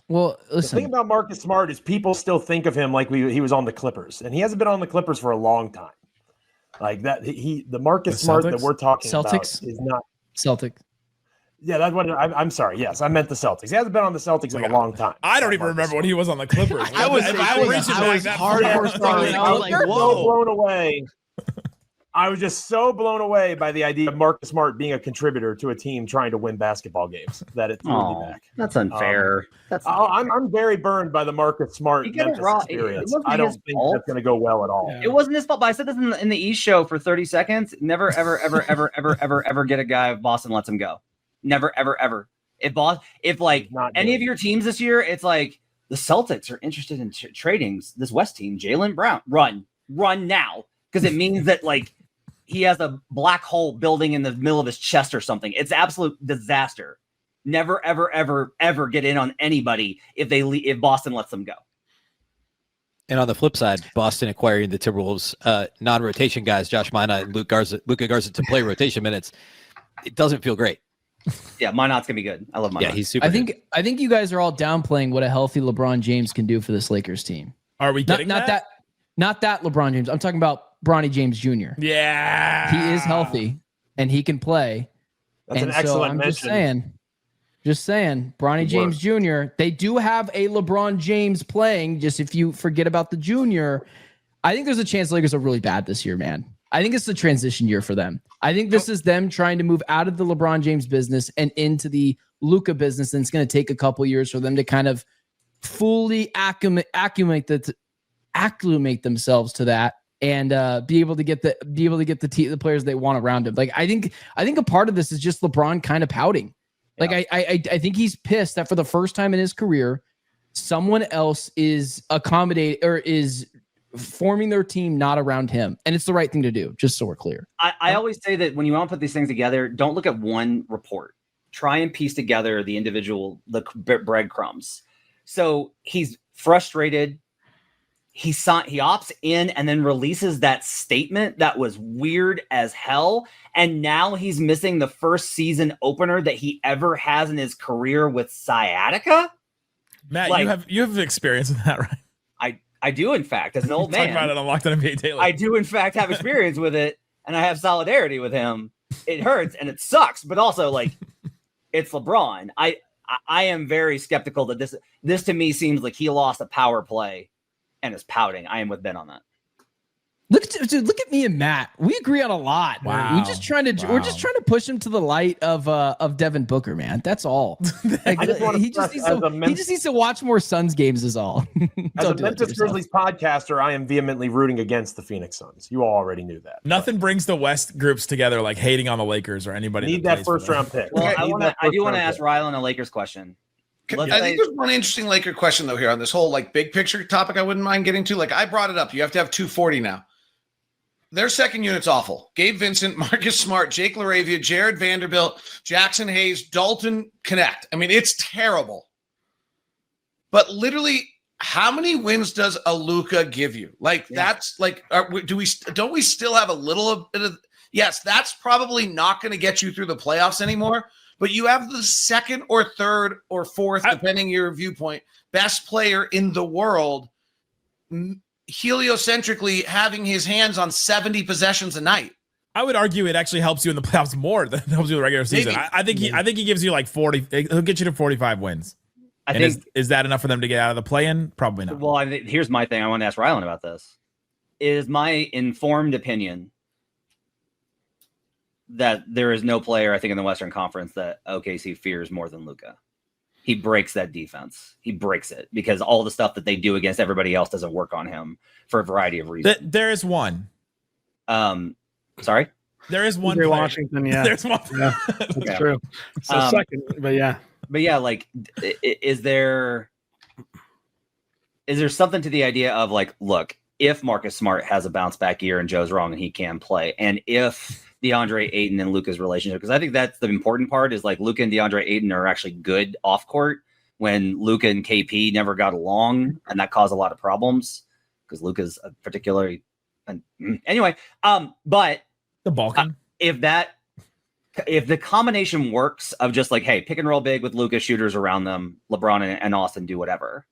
Well, listen. The thing about Marcus Smart is people still think of him like he was on the Clippers, and he hasn't been on the Clippers for a long time. Like that, the Marcus Smart that we're talking about is not Celtics. Yeah, that's what I'm sorry. Yes, I meant the Celtics. He hasn't been on the Celtics in a long time. I don't even remember when he was on the Clippers. I was hardcore starting. I was like, whoa, so blown away. I was just so blown away by the idea of Marcus Smart being a contributor to a team trying to win basketball games that it threw me back. That's unfair. I'm very burned by the Marcus Smart Memphis experience. I don't think that's going to go well at all. Yeah. It wasn't his fault, but I said this in the East show for 30 seconds. Never, ever, ever, ever, ever, ever, ever get a guy if Boston lets him go. Never, ever, ever. If any of your teams this year, it's like the Celtics are interested in trading this West team, Jaylen Brown, run now, because it means that like he has a black hole building in the middle of his chest or something. It's absolute disaster. Never, ever, ever, ever get in on anybody if Boston lets them go. And on the flip side, Boston acquiring the Timberwolves non-rotation guys, Josh Minott and Luka Garza to play rotation minutes. It doesn't feel great. Yeah, Minott's gonna be good. I love Minott. Yeah, he's super. I think you guys are all downplaying what a healthy LeBron James can do for this Lakers team. Are we getting not that LeBron James? I'm talking about Bronny James Jr. Yeah, he is healthy and he can play. That's an excellent mention. Just saying, Bronny James Jr. They do have a LeBron James playing. Just if you forget about the junior, I think there's a chance the Lakers are really bad this year, man. I think it's the transition year for them. I think this is them trying to move out of the LeBron James business and into the Luka business. And it's going to take a couple years for them to kind of fully acclimate themselves to that and be able to get the players they want around him. Like I think a part of this is just LeBron kind of pouting. Like I think he's pissed that for the first time in his career, someone else is forming their team not around him, and it's the right thing to do. Just so we're clear. I always say that when you want to put these things together, don't look at one report. Try and piece together the breadcrumbs. So he's frustrated. He opts in and then releases that statement that was weird as hell. And now he's missing the first season opener that he ever has in his career with sciatica. Matt, you have experience with that, right? I do, in fact, as an old man. Talk about it on Locked On NBA Daily. I do, in fact, have experience with it, and I have solidarity with him. It hurts and it sucks, but also like it's LeBron. I am very skeptical that this to me seems like he lost a power play and is pouting. I am with Ben on that. Look at me and Matt. We agree on a lot. Wow. We're just trying to push him to the light of Devin Booker, man. That's all. Like, he just needs to watch more Suns games is all. As a Memphis Grizzlies podcaster, I am vehemently rooting against the Phoenix Suns. You all already knew that. Nothing brings the West groups together like hating on the Lakers or anybody. Need that first round pick. Well, I do want to ask Rylan a Lakers question. I think there's one interesting Laker question though here on this whole like big picture topic. I wouldn't mind getting to. Like I brought it up. You have to have 240 now. Their second unit's awful. Gabe Vincent, Marcus Smart, Jake LaRavia, Jared Vanderbilt, Jackson Hayes, Dalton Connect. I mean, it's terrible. But literally, how many wins does a Luka give you? Like that's like, don't we still have a little bit of? Yes, that's probably not going to get you through the playoffs anymore. But you have the second or third or fourth, depending your viewpoint, best player in the world. Heliocentrically having his hands on 70 possessions a night. I would argue it actually helps you in the playoffs more than it helps you in the regular season. I think he gives you like 40. He'll get you to 45 wins. Is that enough for them to get out of the play-in? Probably not. Well, here's my thing. I want to ask Rylan about this. It is my informed opinion that there is no player, I think, in the Western Conference that OKC fears more than Luka. He breaks that defense. He breaks it because all the stuff that they do against everybody else doesn't work on him for a variety of reasons. There is one. Sorry? There is one. Washington, yeah. There's one. Yeah, that's true. So second, but yeah. But yeah, like, is there something to the idea of like, look, if Marcus Smart has a bounce back year and Joe's wrong and he can play, and if DeAndre Ayton and Luka's relationship, because I think that's the important part is like Luka and DeAndre Ayton are actually good off court when Luka and KP never got along, and that caused a lot of problems because Luka's a particularly Anyway, but the Balkan. If the combination works of just like, hey, pick and roll big with Luka, shooters around them, LeBron and Austin do whatever.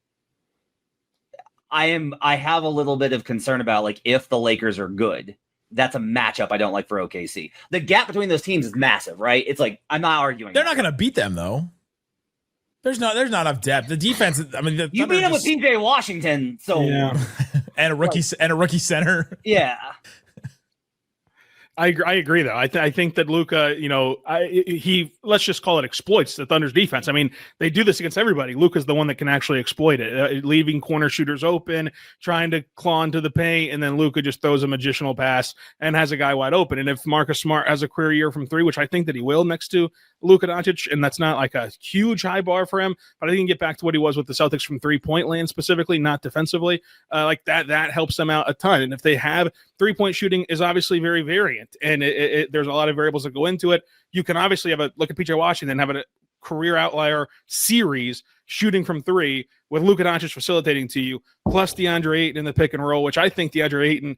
I have a little bit of concern about like if the Lakers are good. That's a matchup I don't like for OKC. The gap between those teams is massive, right? It's like I'm not arguing. They're not going to beat them though. There's not enough depth. The defense. I mean, you beat them with PJ Washington, so and a rookie center. Yeah. I agree though. I think that Luka, he let's just call it exploits the Thunder's defense. I mean, they do this against everybody. Luka's the one that can actually exploit it, leaving corner shooters open, trying to claw into the paint, and then Luka just throws a magicianal pass and has a guy wide open. And if Marcus Smart has a career year from 3, which I think that he will next to Luka Doncic, and that's not like a huge high bar for him, but I think he can get back to what he was with the Celtics from 3-point land specifically, not defensively. Like that helps them out a ton. And if they have 3-point shooting is obviously very variant, and there's a lot of variables that go into it. You can obviously have a look at PJ Washington, have a career outlier series shooting from 3 with Luka Doncic facilitating to you, plus DeAndre Ayton in the pick and roll, which I think DeAndre Ayton,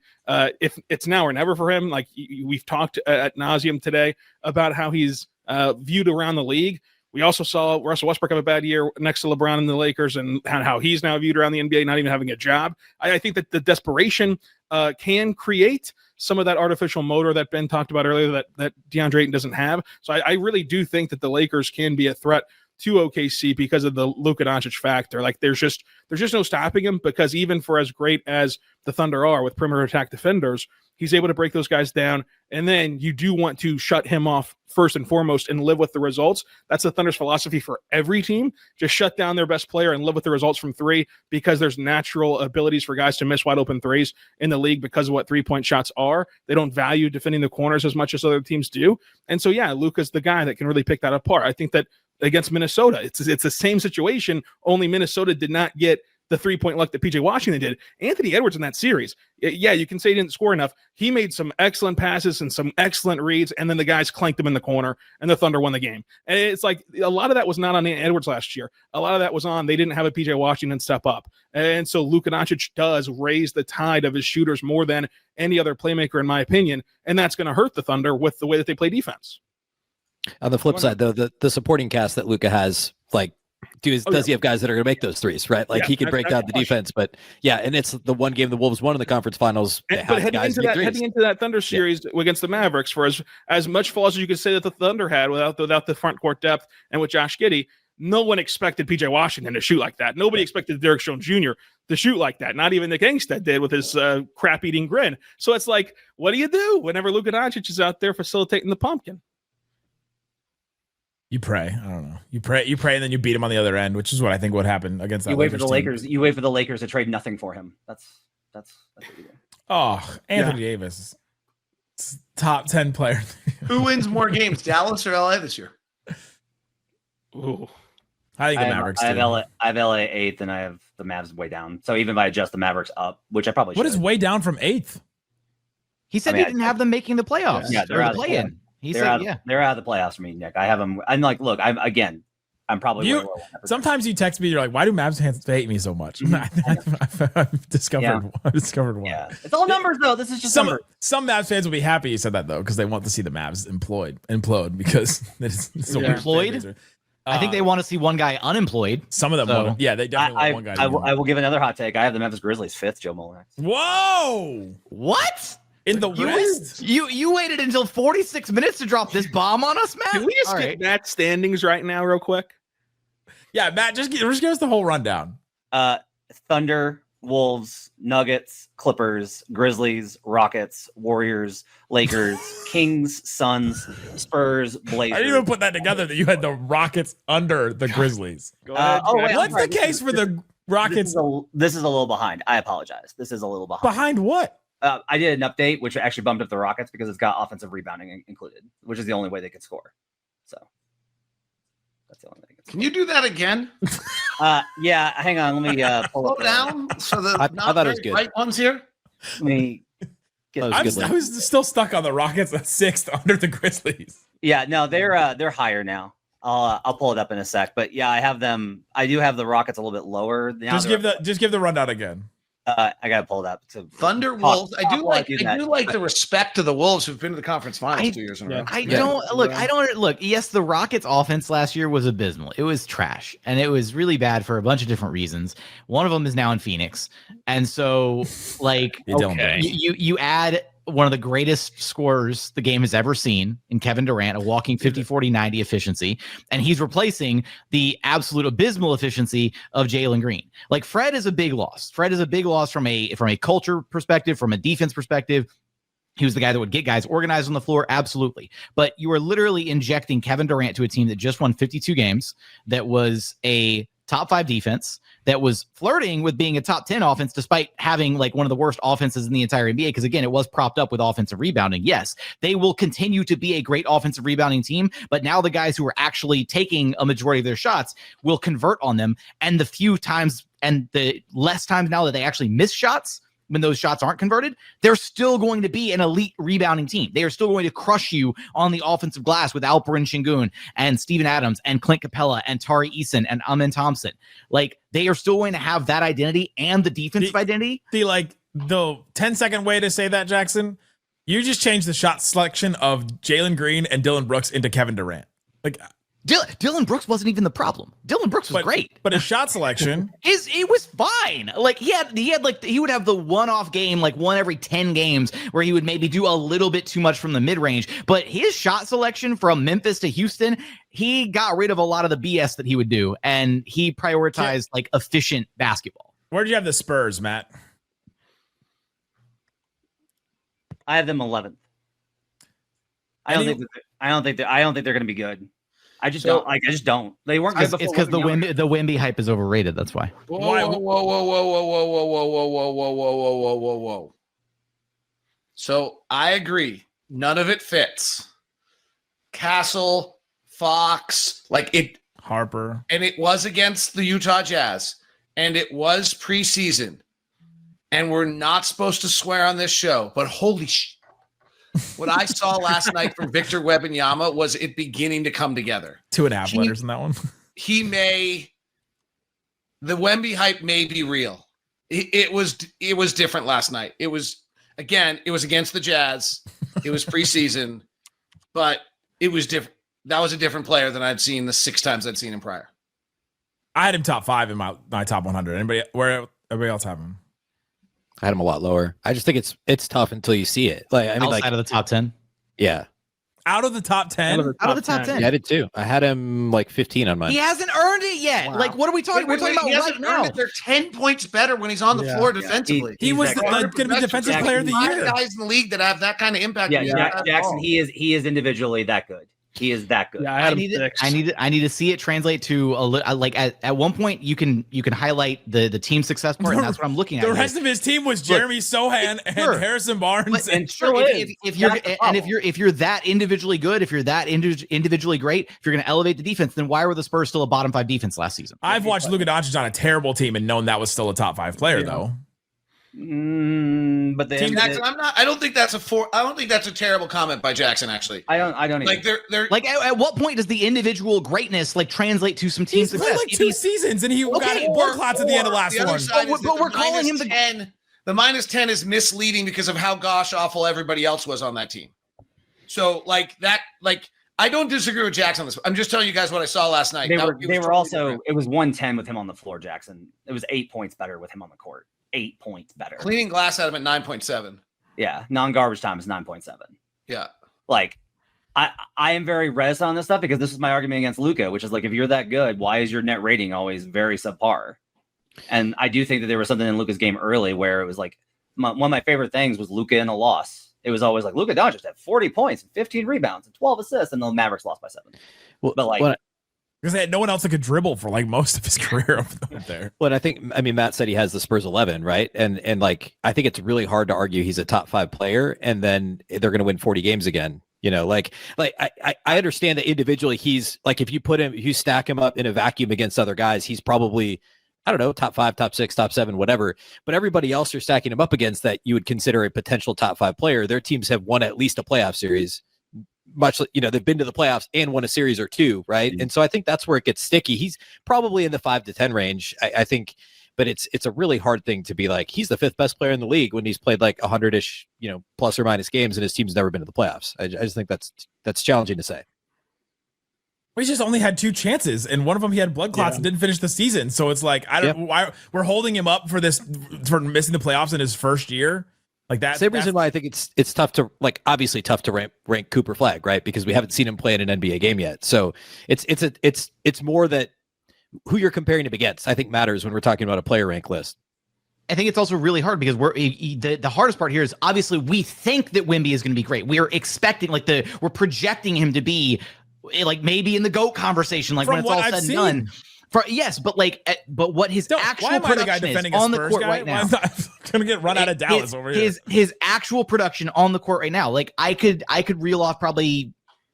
if it's now or never for him, like we've talked ad nauseum today about how he's viewed around the league. We also saw Russell Westbrook have a bad year next to LeBron and the Lakers, and how he's now viewed around the NBA, not even having a job. I think that the desperation can create some of that artificial motor that Ben talked about earlier that DeAndre Ayton doesn't have. So I really do think that the Lakers can be a threat to OKC because of the Luka Doncic factor. Like there's just no stopping him, because even for as great as the Thunder are with perimeter attack defenders, he's able to break those guys down. And then you do want to shut him off first and foremost and live with the results. That's the Thunder's philosophy for every team. Just shut down their best player and live with the results from 3, because there's natural abilities for guys to miss wide open threes in the league because of what 3-point shots are. They don't value defending the corners as much as other teams do. And so, yeah, Luka's the guy that can really pick that apart. I think that against Minnesota, it's the same situation, only Minnesota did not get the 3-point luck that PJ Washington did. Anthony Edwards in that series, yeah, you can say he didn't score enough. He made some excellent passes and some excellent reads, and then the guys clanked him in the corner, and the Thunder won the game. And it's like a lot of that was not on Edwards last year. A lot of that was on they didn't have a PJ Washington step up. And so Luka Doncic does raise the tide of his shooters more than any other playmaker, in my opinion, and that's going to hurt the Thunder with the way that they play defense. On the flip side, though, the supporting cast that Luka has, like, does he have guys that are going to make those threes, right? Like he can break down the defense, but yeah, and it's the one game the Wolves won in the conference finals. But heading into that Thunder series against the Mavericks, for as much flaws as you could say that the Thunder had without the front court depth and with Josh Giddey, no one expected PJ Washington to shoot like that. Nobody expected Derek Jones Jr. to shoot like that. Not even Nick Angstadt did with his crap-eating grin. So it's like, what do you do whenever Luka Doncic is out there facilitating the pumpkin? You pray. I don't know. You pray, and then you beat him on the other end, which is what I think would happen against that. You wait for the Lakers. You wait for the Lakers to trade nothing for him. That's what you do. Oh, Anthony Davis, top 10 player. Who wins more games, Dallas or LA this year? Ooh, I think the Mavericks. I have LA 8th, and I have the Mavs way down. So even if I adjust the Mavericks up, which I probably should. What is way down from 8th? He said he didn't have them making the playoffs. Yeah, they're out of the play-in. They're out of the playoffs for me, Nick. I have them. I'm like, look, I'm probably. Sometimes you text me, you're like, why do Mavs fans hate me so much? I've discovered why. Yeah, it's all numbers though. This is just some Mavs fans will be happy you said that though, because they want to see the Mavs implode because it's so implode. I think they want to see one guy unemployed. Some of them, want they definitely want one guy. I will give another hot take. I have the Memphis Grizzlies 5th, Joe Mullinax. Whoa! What? In the West? You waited until 46 minutes to drop this bomb on us, Matt? Can we just get Matt's standings right now real quick? Yeah, Matt, just give us the whole rundown. Thunder, Wolves, Nuggets, Clippers, Grizzlies, Rockets, Warriors, Lakers, Kings, Suns, Spurs, Blazers. I didn't even put that together that you had the Rockets under the Grizzlies. Go ahead. What's the case for the Rockets? This is a little behind. I apologize. This is a little behind. Behind what? I did an update, which actually bumped up the Rockets because it's got offensive rebounding included, which is the only way they could score. So that's the only way they could score. Can you do that again? Yeah, hang on. Let me pull it down. So the I thought it was good. Right ones here. Let me get I was still stuck on the Rockets at 6th under the Grizzlies. Yeah, no, they're higher now. I'll pull it up in a sec. But yeah, I have them. I do have the Rockets a little bit lower. Now Just give the rundown again. I gotta pull it up. Thunder Wolves. I do like the respect to the Wolves who've been to the conference finals 2 years in a row. I don't look. Yes, the Rockets' offense last year was abysmal. It was trash, and it was really bad for a bunch of different reasons. One of them is now in Phoenix, and so like you add one of the greatest scorers the game has ever seen in Kevin Durant, a walking 50, 40, 90 efficiency. And he's replacing the absolute abysmal efficiency of Jalen Green. Like Fred is a big loss. Fred is a big loss from a culture perspective, from a defense perspective. He was the guy that would get guys organized on the floor. Absolutely. But you are literally injecting Kevin Durant to a team that just won 52 games, that was a top 5 defense, that was flirting with being a top 10 offense, despite having like one of the worst offenses in the entire NBA. Because again, it was propped up with offensive rebounding. Yes, they will continue to be a great offensive rebounding team, but now the guys who are actually taking a majority of their shots will convert on them. And the few times and the less times now that they actually miss shots, when those shots aren't converted, they're still going to be an elite rebounding team. They are still going to crush you on the offensive glass with Alperen Sengun and Steven Adams and Clint Capella and Tari Eason and Amen Thompson. Like, they are still going to have that identity and the defensive identity. The 10-second way to say that, Jackson, you just changed the shot selection of Jalen Green and Dillon Brooks into Kevin Durant. Like, Dillon Brooks wasn't even the problem. Dillon Brooks was great, but his shot selection it was fine. Like he would have the one-off game, like one every 10 games, where he would maybe do a little bit too much from the mid-range. But his shot selection from Memphis to Houston, he got rid of a lot of the BS that he would do, and he prioritized like efficient basketball. Where did you have the Spurs, Matt? I have them 11th. I don't think they're going to be good. I just don't. They weren't good before. It's because the Wemby hype is overrated. That's why. Whoa. So I agree. None of it fits. Castle, Fox, Harper. And it was against the Utah Jazz. And it was preseason. And we're not supposed to swear on this show, but holy shit. What I saw last night from Victor Wembanyama was it beginning to come together. 2.5 letters in that one. The Wemby hype may be real. It was different last night. It was against the Jazz. It was preseason, but it was different. That was a different player than I'd seen the 6 times I'd seen him prior. I had him top 5 in my top 100. Everybody else have him? I had him a lot lower. I just think it's tough until you see it. Outside of the top 10. Yeah. Out of the top 10? Out of the top 10. Yeah, I did too. I had him 15 on mine. He hasn't earned it yet. Wow. Like, what are we talking? We're talking about right now. They're 10 points better when he's on the floor defensively. He was going to be defensive player of the year. Guys in the league that have that kind of impact. Yeah, Jackson. He is individually that good. He is that good. Yeah, I need to see it translate to at one point you can highlight the team success part, and that's what I'm looking at. The rest of his team was Jeremy Sohan and Harrison Barnes. If you're that individually good, if you're that individually great, if you're going to elevate the defense, then why were the Spurs still a bottom 5 defense last season? I've watched Luka Doncic on a terrible team and known that was still a top 5 player though. But Jackson, I don't think that's a terrible comment by Jackson. Actually, I don't like they're like at what point does the individual greatness translate to some team success? Played 2 seasons and he got blood clots at the end of last one. But we're calling him the -10 is misleading because of how gosh awful everybody else was on that team. So I don't disagree with Jackson on this. I'm just telling you guys what I saw last night. It was 110 with him on the floor, Jackson. It was 8 points better with him on the court. 8 points better. Cleaning glass out of him at 9.7. Yeah, non-garbage time is 9.7. Yeah. I am very reticent on this stuff because this is my argument against Luka, which is if you're that good, why is your net rating always very subpar? And I do think that there was something in Luka's game early where it was one of my favorite things was Luka in a loss. It was always Luka Doncic had 40 points and 15 rebounds and 12 assists, and the Mavericks lost by 7. Because they had no one else that could dribble for most of his career up there. Well, Matt said he has the Spurs 11, right? And I think it's really hard to argue he's a top 5 player, and then they're going to win 40 games again. I understand that individually he's if you stack him up in a vacuum against other guys, he's probably, I don't know, top 5, top 6, top 7, whatever. But everybody else you're stacking him up against that you would consider a potential top 5 player, their teams have won at least a playoff series. Much they've been to the playoffs and won a series or 2, right? Mm-hmm. And so I think that's where it gets sticky. He's probably in the 5 to 10 range. I think but it's a really hard thing to be like, he's the 5th best player in the league when he's played like 100-ish, plus or minus games, and his team's never been to the playoffs. I just think that's challenging to say. He's just only had 2 chances, and one of them he had blood clots and didn't finish the season. So it's like, I don't know why we're holding him up for missing the playoffs in his first year. Like that. Same reason why I think it's tough to obviously tough to rank Cooper Flag, right? Because we haven't seen him play in an NBA game yet. So it's more that who you're comparing him against, I think, matters when we're talking about a player rank list. I think it's also really hard because the hardest part here is obviously we think that Wemby is going to be great. We are expecting we're projecting him to be like maybe in the GOAT conversation, like when it's all said and done. Yes, but what his actual production is on the court right now. I'm gonna get run out of Dallas over here. His actual production on the court right now, like I could reel off probably.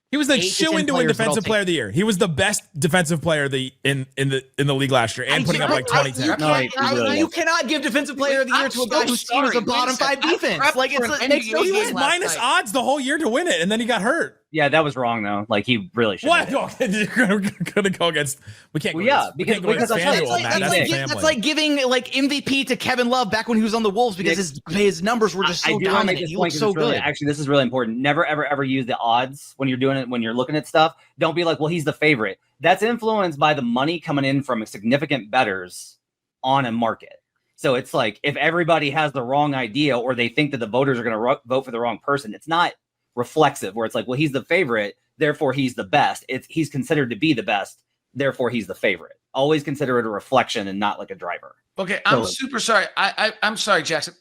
He was the shoe into win defensive player of the year. He was the best defensive player in the league last year, and putting up like 20. You cannot give defensive player of the year to a guy whose team is a bottom 5 defense. Like it makes no sense. He was minus odds the whole year to win it, and then he got hurt. Yeah, that was wrong though. Like he really should. What? You're gonna go against? We can't. Well, because that's like giving like MVP to Kevin Love back when he was on the Wolves because his numbers were just so dominant. He looked so good. Actually, this is really important. Never ever use the odds when you're doing it. When you're looking at stuff, don't be like, well, he's the favorite. That's influenced by the money coming in from significant bettors on a market. So it's like if everybody has the wrong idea or they think that the voters are going to vote for the wrong person, it's not reflexive where it's like, well, he's the favorite, therefore he's the best. He's considered to be the best, therefore he's the favorite. Always consider it a reflection and not like a driver. Okay, I'm super sorry. I'm sorry, Jackson.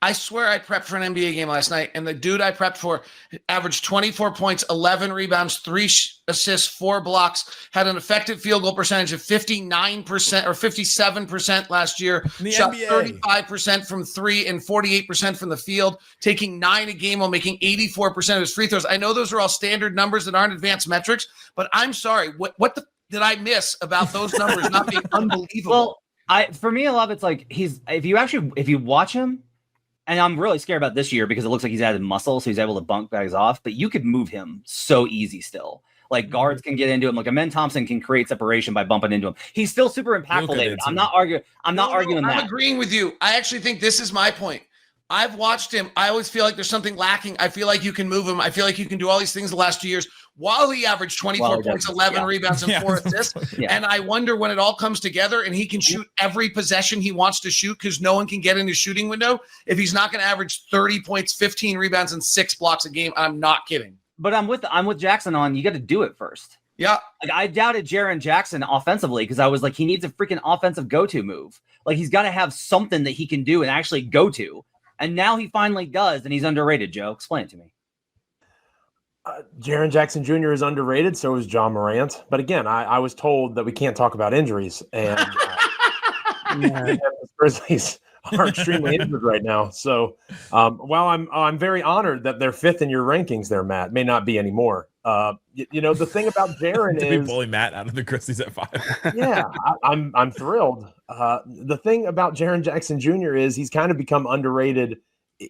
I swear I prepped for an NBA game last night, and the dude I prepped for averaged 24 points, 11 rebounds, 3 assists, 4 blocks, had an effective field goal percentage of 59% or 57% last year, shot 35% from 3 and 48% from the field, taking 9 a game while making 84% of his free throws. I know those are all standard numbers that aren't advanced metrics, but I'm sorry. What did I miss about those numbers not being unbelievable? Well, for me, a lot of it's like if you watch him, and I'm really scared about this year because it looks like he's added muscle, so he's able to bunk guys off. But you could move him so easy still. Like guards can get into him. Like Amen Thompson can create separation by bumping into him. He's still super impactful, David. I'm not arguing that. I'm agreeing with you. I actually think this is my point. I've watched him. I always feel like there's something lacking. I feel like you can move him. I feel like you can do all these things the last 2 years while he averaged 24 points, 11 rebounds, and 4 assists. And I wonder when it all comes together and he can shoot every possession he wants to shoot because no one can get in his shooting window. If he's not going to average 30 points, 15 rebounds, and 6 blocks a game, I'm not kidding. But I'm with Jackson on, you got to do it first. Yeah. Like I doubted Jaren Jackson offensively because I was like, he needs a freaking offensive go-to move. Like he's got to have something that he can do and actually go to. And now he finally does, and he's underrated, Joe. Explain it to me. Jaren Jackson Jr. is underrated, so is John Morant. But again, I was told that we can't talk about injuries, and the Grizzlies are extremely injured right now. So while I'm very honored that they're 5th in your rankings there, Matt, may not be anymore. The thing about Jaren is we bully Matt out of the Grizzlies at 5. Yeah, I'm thrilled. The thing about Jaren Jackson Jr. is he's kind of become underrated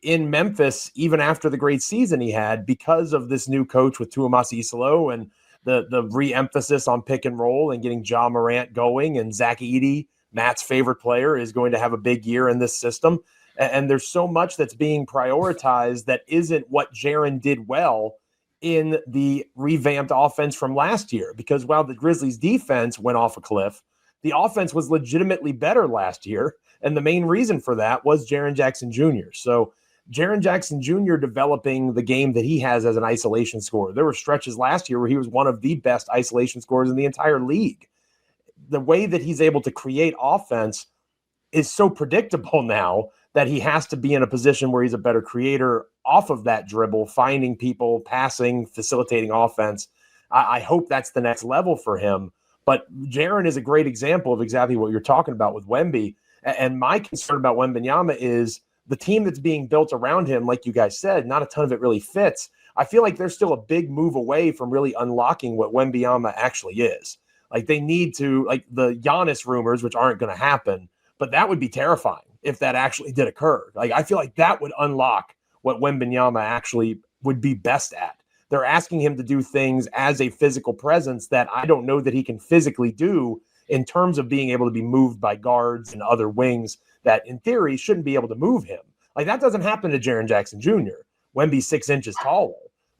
in Memphis, even after the great season he had, because of this new coach with Tuamasi Isolo and the re-emphasis on pick and roll and getting Ja Morant going, and Zach Edey, Matt's favorite player, is going to have a big year in this system. And there's so much that's being prioritized that isn't what Jaren did well in the revamped offense from last year. Because while the Grizzlies defense went off a cliff, the offense was legitimately better last year. And the main reason for that was Jaren Jackson Jr. So Jaren Jackson Jr. developing the game that he has as an isolation scorer. There were stretches last year where he was one of the best isolation scorers in the entire league. The way that he's able to create offense is so predictable now that he has to be in a position where he's a better creator off of that dribble, finding people, passing, facilitating offense. I hope that's the next level for him. But Jaren is a great example of exactly what you're talking about with Wemby. And my concern about Wembanyama is the team that's being built around him, like you guys said, not a ton of it really fits. I feel like they're still a big move away from really unlocking what Wembanyama actually is. Like they need to, like the Giannis rumors, which aren't going to happen, but that would be terrifying if that actually did occur. Like I feel like that would unlock what Wembanyama actually would be best at. They're asking him to do things as a physical presence that I don't know that he can physically do in terms of being able to be moved by guards and other wings that in theory shouldn't be able to move him. Like that doesn't happen to Jaren Jackson Jr. Wemby's 6 inches taller,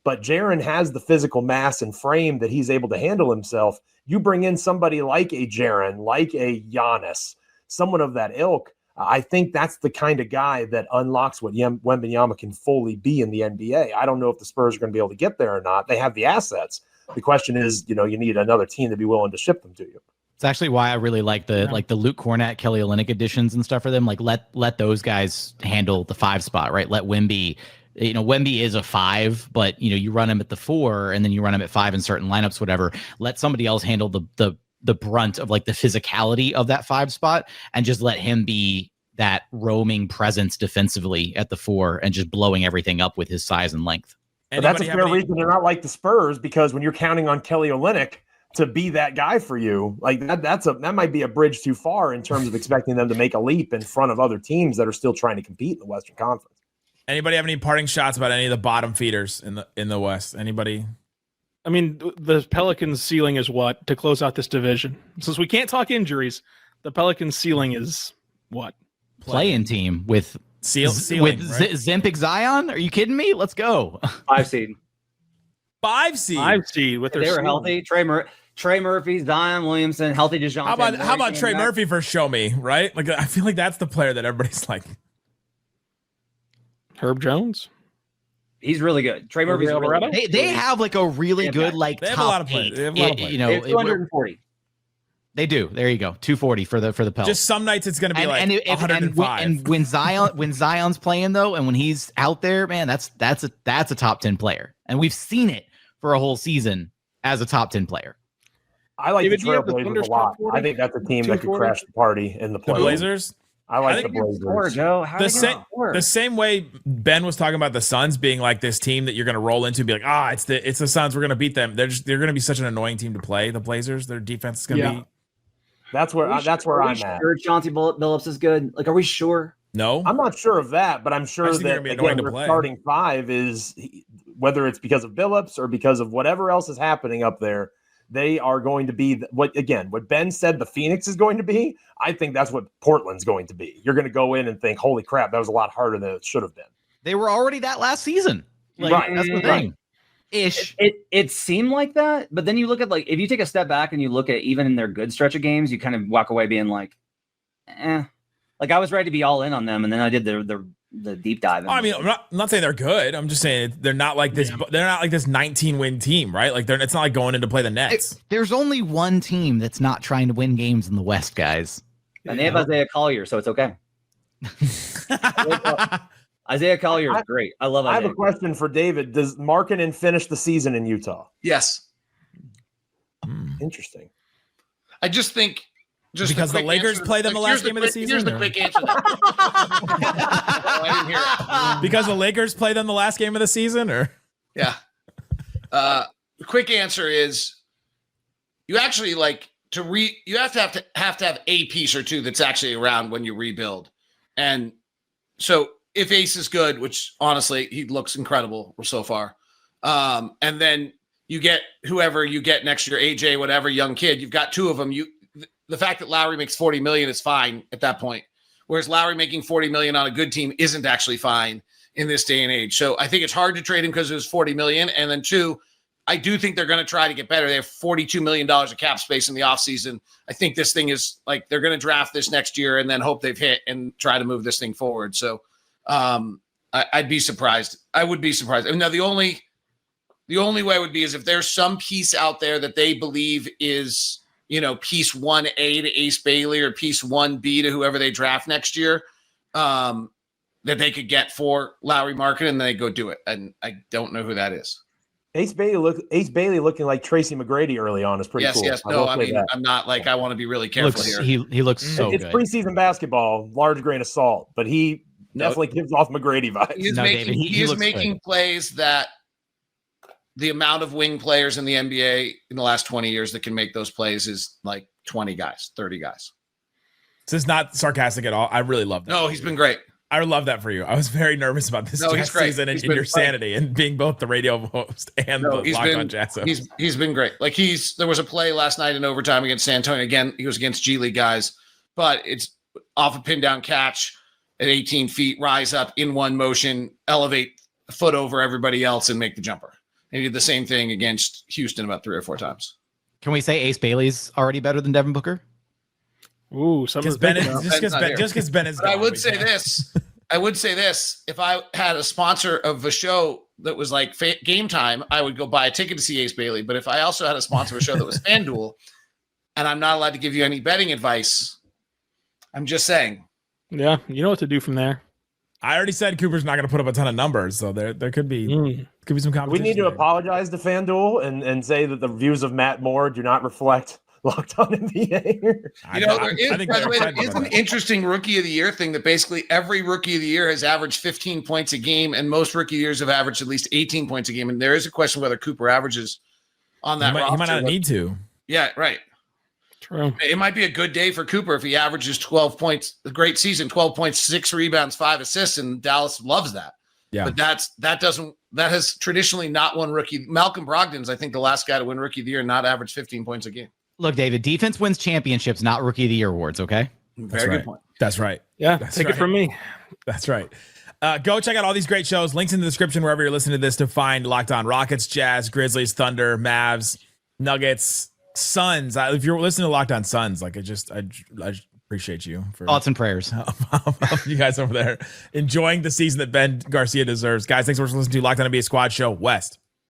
but Jaren has the physical mass and frame that he's able to handle himself. You bring in somebody like a Jaren, like a Giannis, someone of that ilk. I think that's the kind of guy that unlocks what Wembanyama can fully be in the NBA. I don't know if the Spurs are going to be able to get there or not. They have the assets. The question is, you need another team to be willing to ship them to you. It's actually why I really like the Luke Cornett, Kelly Olynyk additions and stuff for them. Like let those guys handle the 5 spot, right? Let Wemby, Wemby is a 5, but you run him at the 4 and then you run him at 5 in certain lineups, whatever. Let somebody else handle the brunt of like the physicality of that 5 spot and just let him be that roaming presence defensively at the 4 and just blowing everything up with his size and length. But that's a fair reason they're not like the Spurs, because when you're counting on Kelly Olynyk to be that guy for you, like that might be a bridge too far in terms of expecting them to make a leap in front of other teams that are still trying to compete in the Western Conference. Anybody have any parting shots about any of the bottom feeders in the West? Anybody? I mean, the Pelicans' ceiling is what to close out this division. Since we can't talk injuries, the Pelicans' ceiling is what? Play-in team with ceiling, right? Zempic Zion? Are you kidding me? Let's go. 5 seed. 5 seed. 5 seed with their They were healthy. Trey Murphy, Zion Williamson, healthy DeJounte. How about Trey Murphy for show me, right? Like I feel like that's the player that everybody's like. Herb Jones. He's really good. Trey Murphy's really good. They have like a really good like they have top a lot of players. 8. They have a lot of players. They have 240. They do. There you go. 240 for the Pels. Just some nights it's going to be 105. And when Zion's playing though, and when he's out there, man, that's a top 10 player, and we've seen it for a whole season as a top 10 player. I like the Trailblazers a lot. I think that's a team that could crash the party in the playoffs. The Blazers. I like the Blazers. Joe. The same way Ben was talking about the Suns being like this team that you're going to roll into and be like, it's the Suns. We're going to beat them. They're going to be such an annoying team to play. The Blazers, their defense is going to be. That's where I'm at. Sure, Chauncey Billups is good. Like, are we sure? No, I'm not sure of that, but I'm sure that again, their starting 5 is, whether it's because of Billups or because of whatever else is happening up there, they are going to be what Ben said the Phoenix is going to be. I think that's what Portland's going to be. You're going to go in and think, holy crap, that was a lot harder than it should have been. They were already that last season. Right. That's the thing. Ish. It seemed like that, but then you look at like if you take a step back and you look at even in their good stretch of games, you kind of walk away being like, like I was ready to be all in on them, and then I did the deep dive. I mean, I'm not saying they're good. I'm just saying they're not like this. Yeah. They're not like this 19-win team, right? Like it's not like going in to play the Nets. There's only one team that's not trying to win games in the West, guys. And they have Isaiah Collier, so it's okay. Isaiah Collier is great. I love Isaiah. I have a question for David. Does Markkanen finish the season in Utah? Yes. Interesting. I just think because the Lakers play them the last game of the season. Here's the quick answer. I didn't hear it. Because the Lakers play them the last game of the season, or yeah. The quick answer is you actually you have to have a piece or two that's actually around when you rebuild. And so if Ace is good, which honestly he looks incredible so far, and then you get whoever you get next year, AJ, whatever young kid, you've got 2 of them. The fact that Lowry makes $40 million is fine at that point, whereas Lowry making $40 million on a good team isn't actually fine in this day and age. So I think it's hard to trade him because it was $40 million, and then 2, I do think they're going to try to get better. They have $42 million of cap space in the offseason. I think this thing is like they're going to draft this next year and then hope they've hit and try to move this thing forward. So I'd be surprised. I would be surprised. I mean, now the only way would be is if there's some piece out there that they believe is, piece 1A to Ace Bailey or piece 1B to whoever they draft next year, that they could get for Lowry Markkanen, and they go do it. And I don't know who that is. Ace Bailey looking like Tracy McGrady early on is pretty cool. Yes. No, I mean, I'm not like I want to be really careful here. He looks so good. It's preseason basketball, large grain of salt, but he definitely gives off McGrady vibes. He's making plays that the amount of wing players in the NBA in the last 20 years that can make those plays is like 20 guys, 30 guys. This is not sarcastic at all. I really love that. No, he's been great. I love that for you. I was very nervous about this No, he's great. season and He's been your sanity and being both the radio host and the Locked On Jazz host. He's been great. Like there was a play last night in overtime against San Antonio. Again, he was against G League guys, but it's off a pin down catch at 18 feet, rise up in one motion, elevate a foot over everybody else and make the jumper. And he did the same thing against Houston about 3 or 4 times. Can we say Ace Bailey's already better than Devin Booker? Ooh, just because Ben is. But I would say this. If I had a sponsor of a show that was like Game Time, I would go buy a ticket to see Ace Bailey. But if I also had a sponsor of a show that was FanDuel, and I'm not allowed to give you any betting advice, I'm just saying. Yeah, you know what to do from there. I already said Cooper's not going to put up a ton of numbers, so there could be some competition. We need to apologize to FanDuel and say that the views of Matt Moore do not reflect Locked On NBA. There is an interesting rookie of the year thing that basically every rookie of the year has averaged 15 points a game, and most rookie years have averaged at least 18 points a game. And there is a question whether Cooper averages on that roster. He might not need to. Yeah, right. True. It might be a good day for Cooper if he averages 12 points, a great season, 12 points, 6 rebounds, 5 assists, and Dallas loves that. Yeah. But that has traditionally not won rookie. Malcolm Brogdon's, I think, the last guy to win rookie of the year and not average 15 points a game. Look, David, defense wins championships, not rookie of the year awards, okay? Very good point. That's right. Yeah, That's take right. it from me. That's right. Go check out all these great shows. Links in the description wherever you're listening to this to find Locked On Rockets, Jazz, Grizzlies, Thunder, Mavs, Nuggets, Suns. If you're listening to Locked On Suns, like I appreciate you for thoughts and prayers. You guys over there enjoying the season that Ben Garcia deserves. Guys, thanks for listening to Locked On NBA Squad Show West.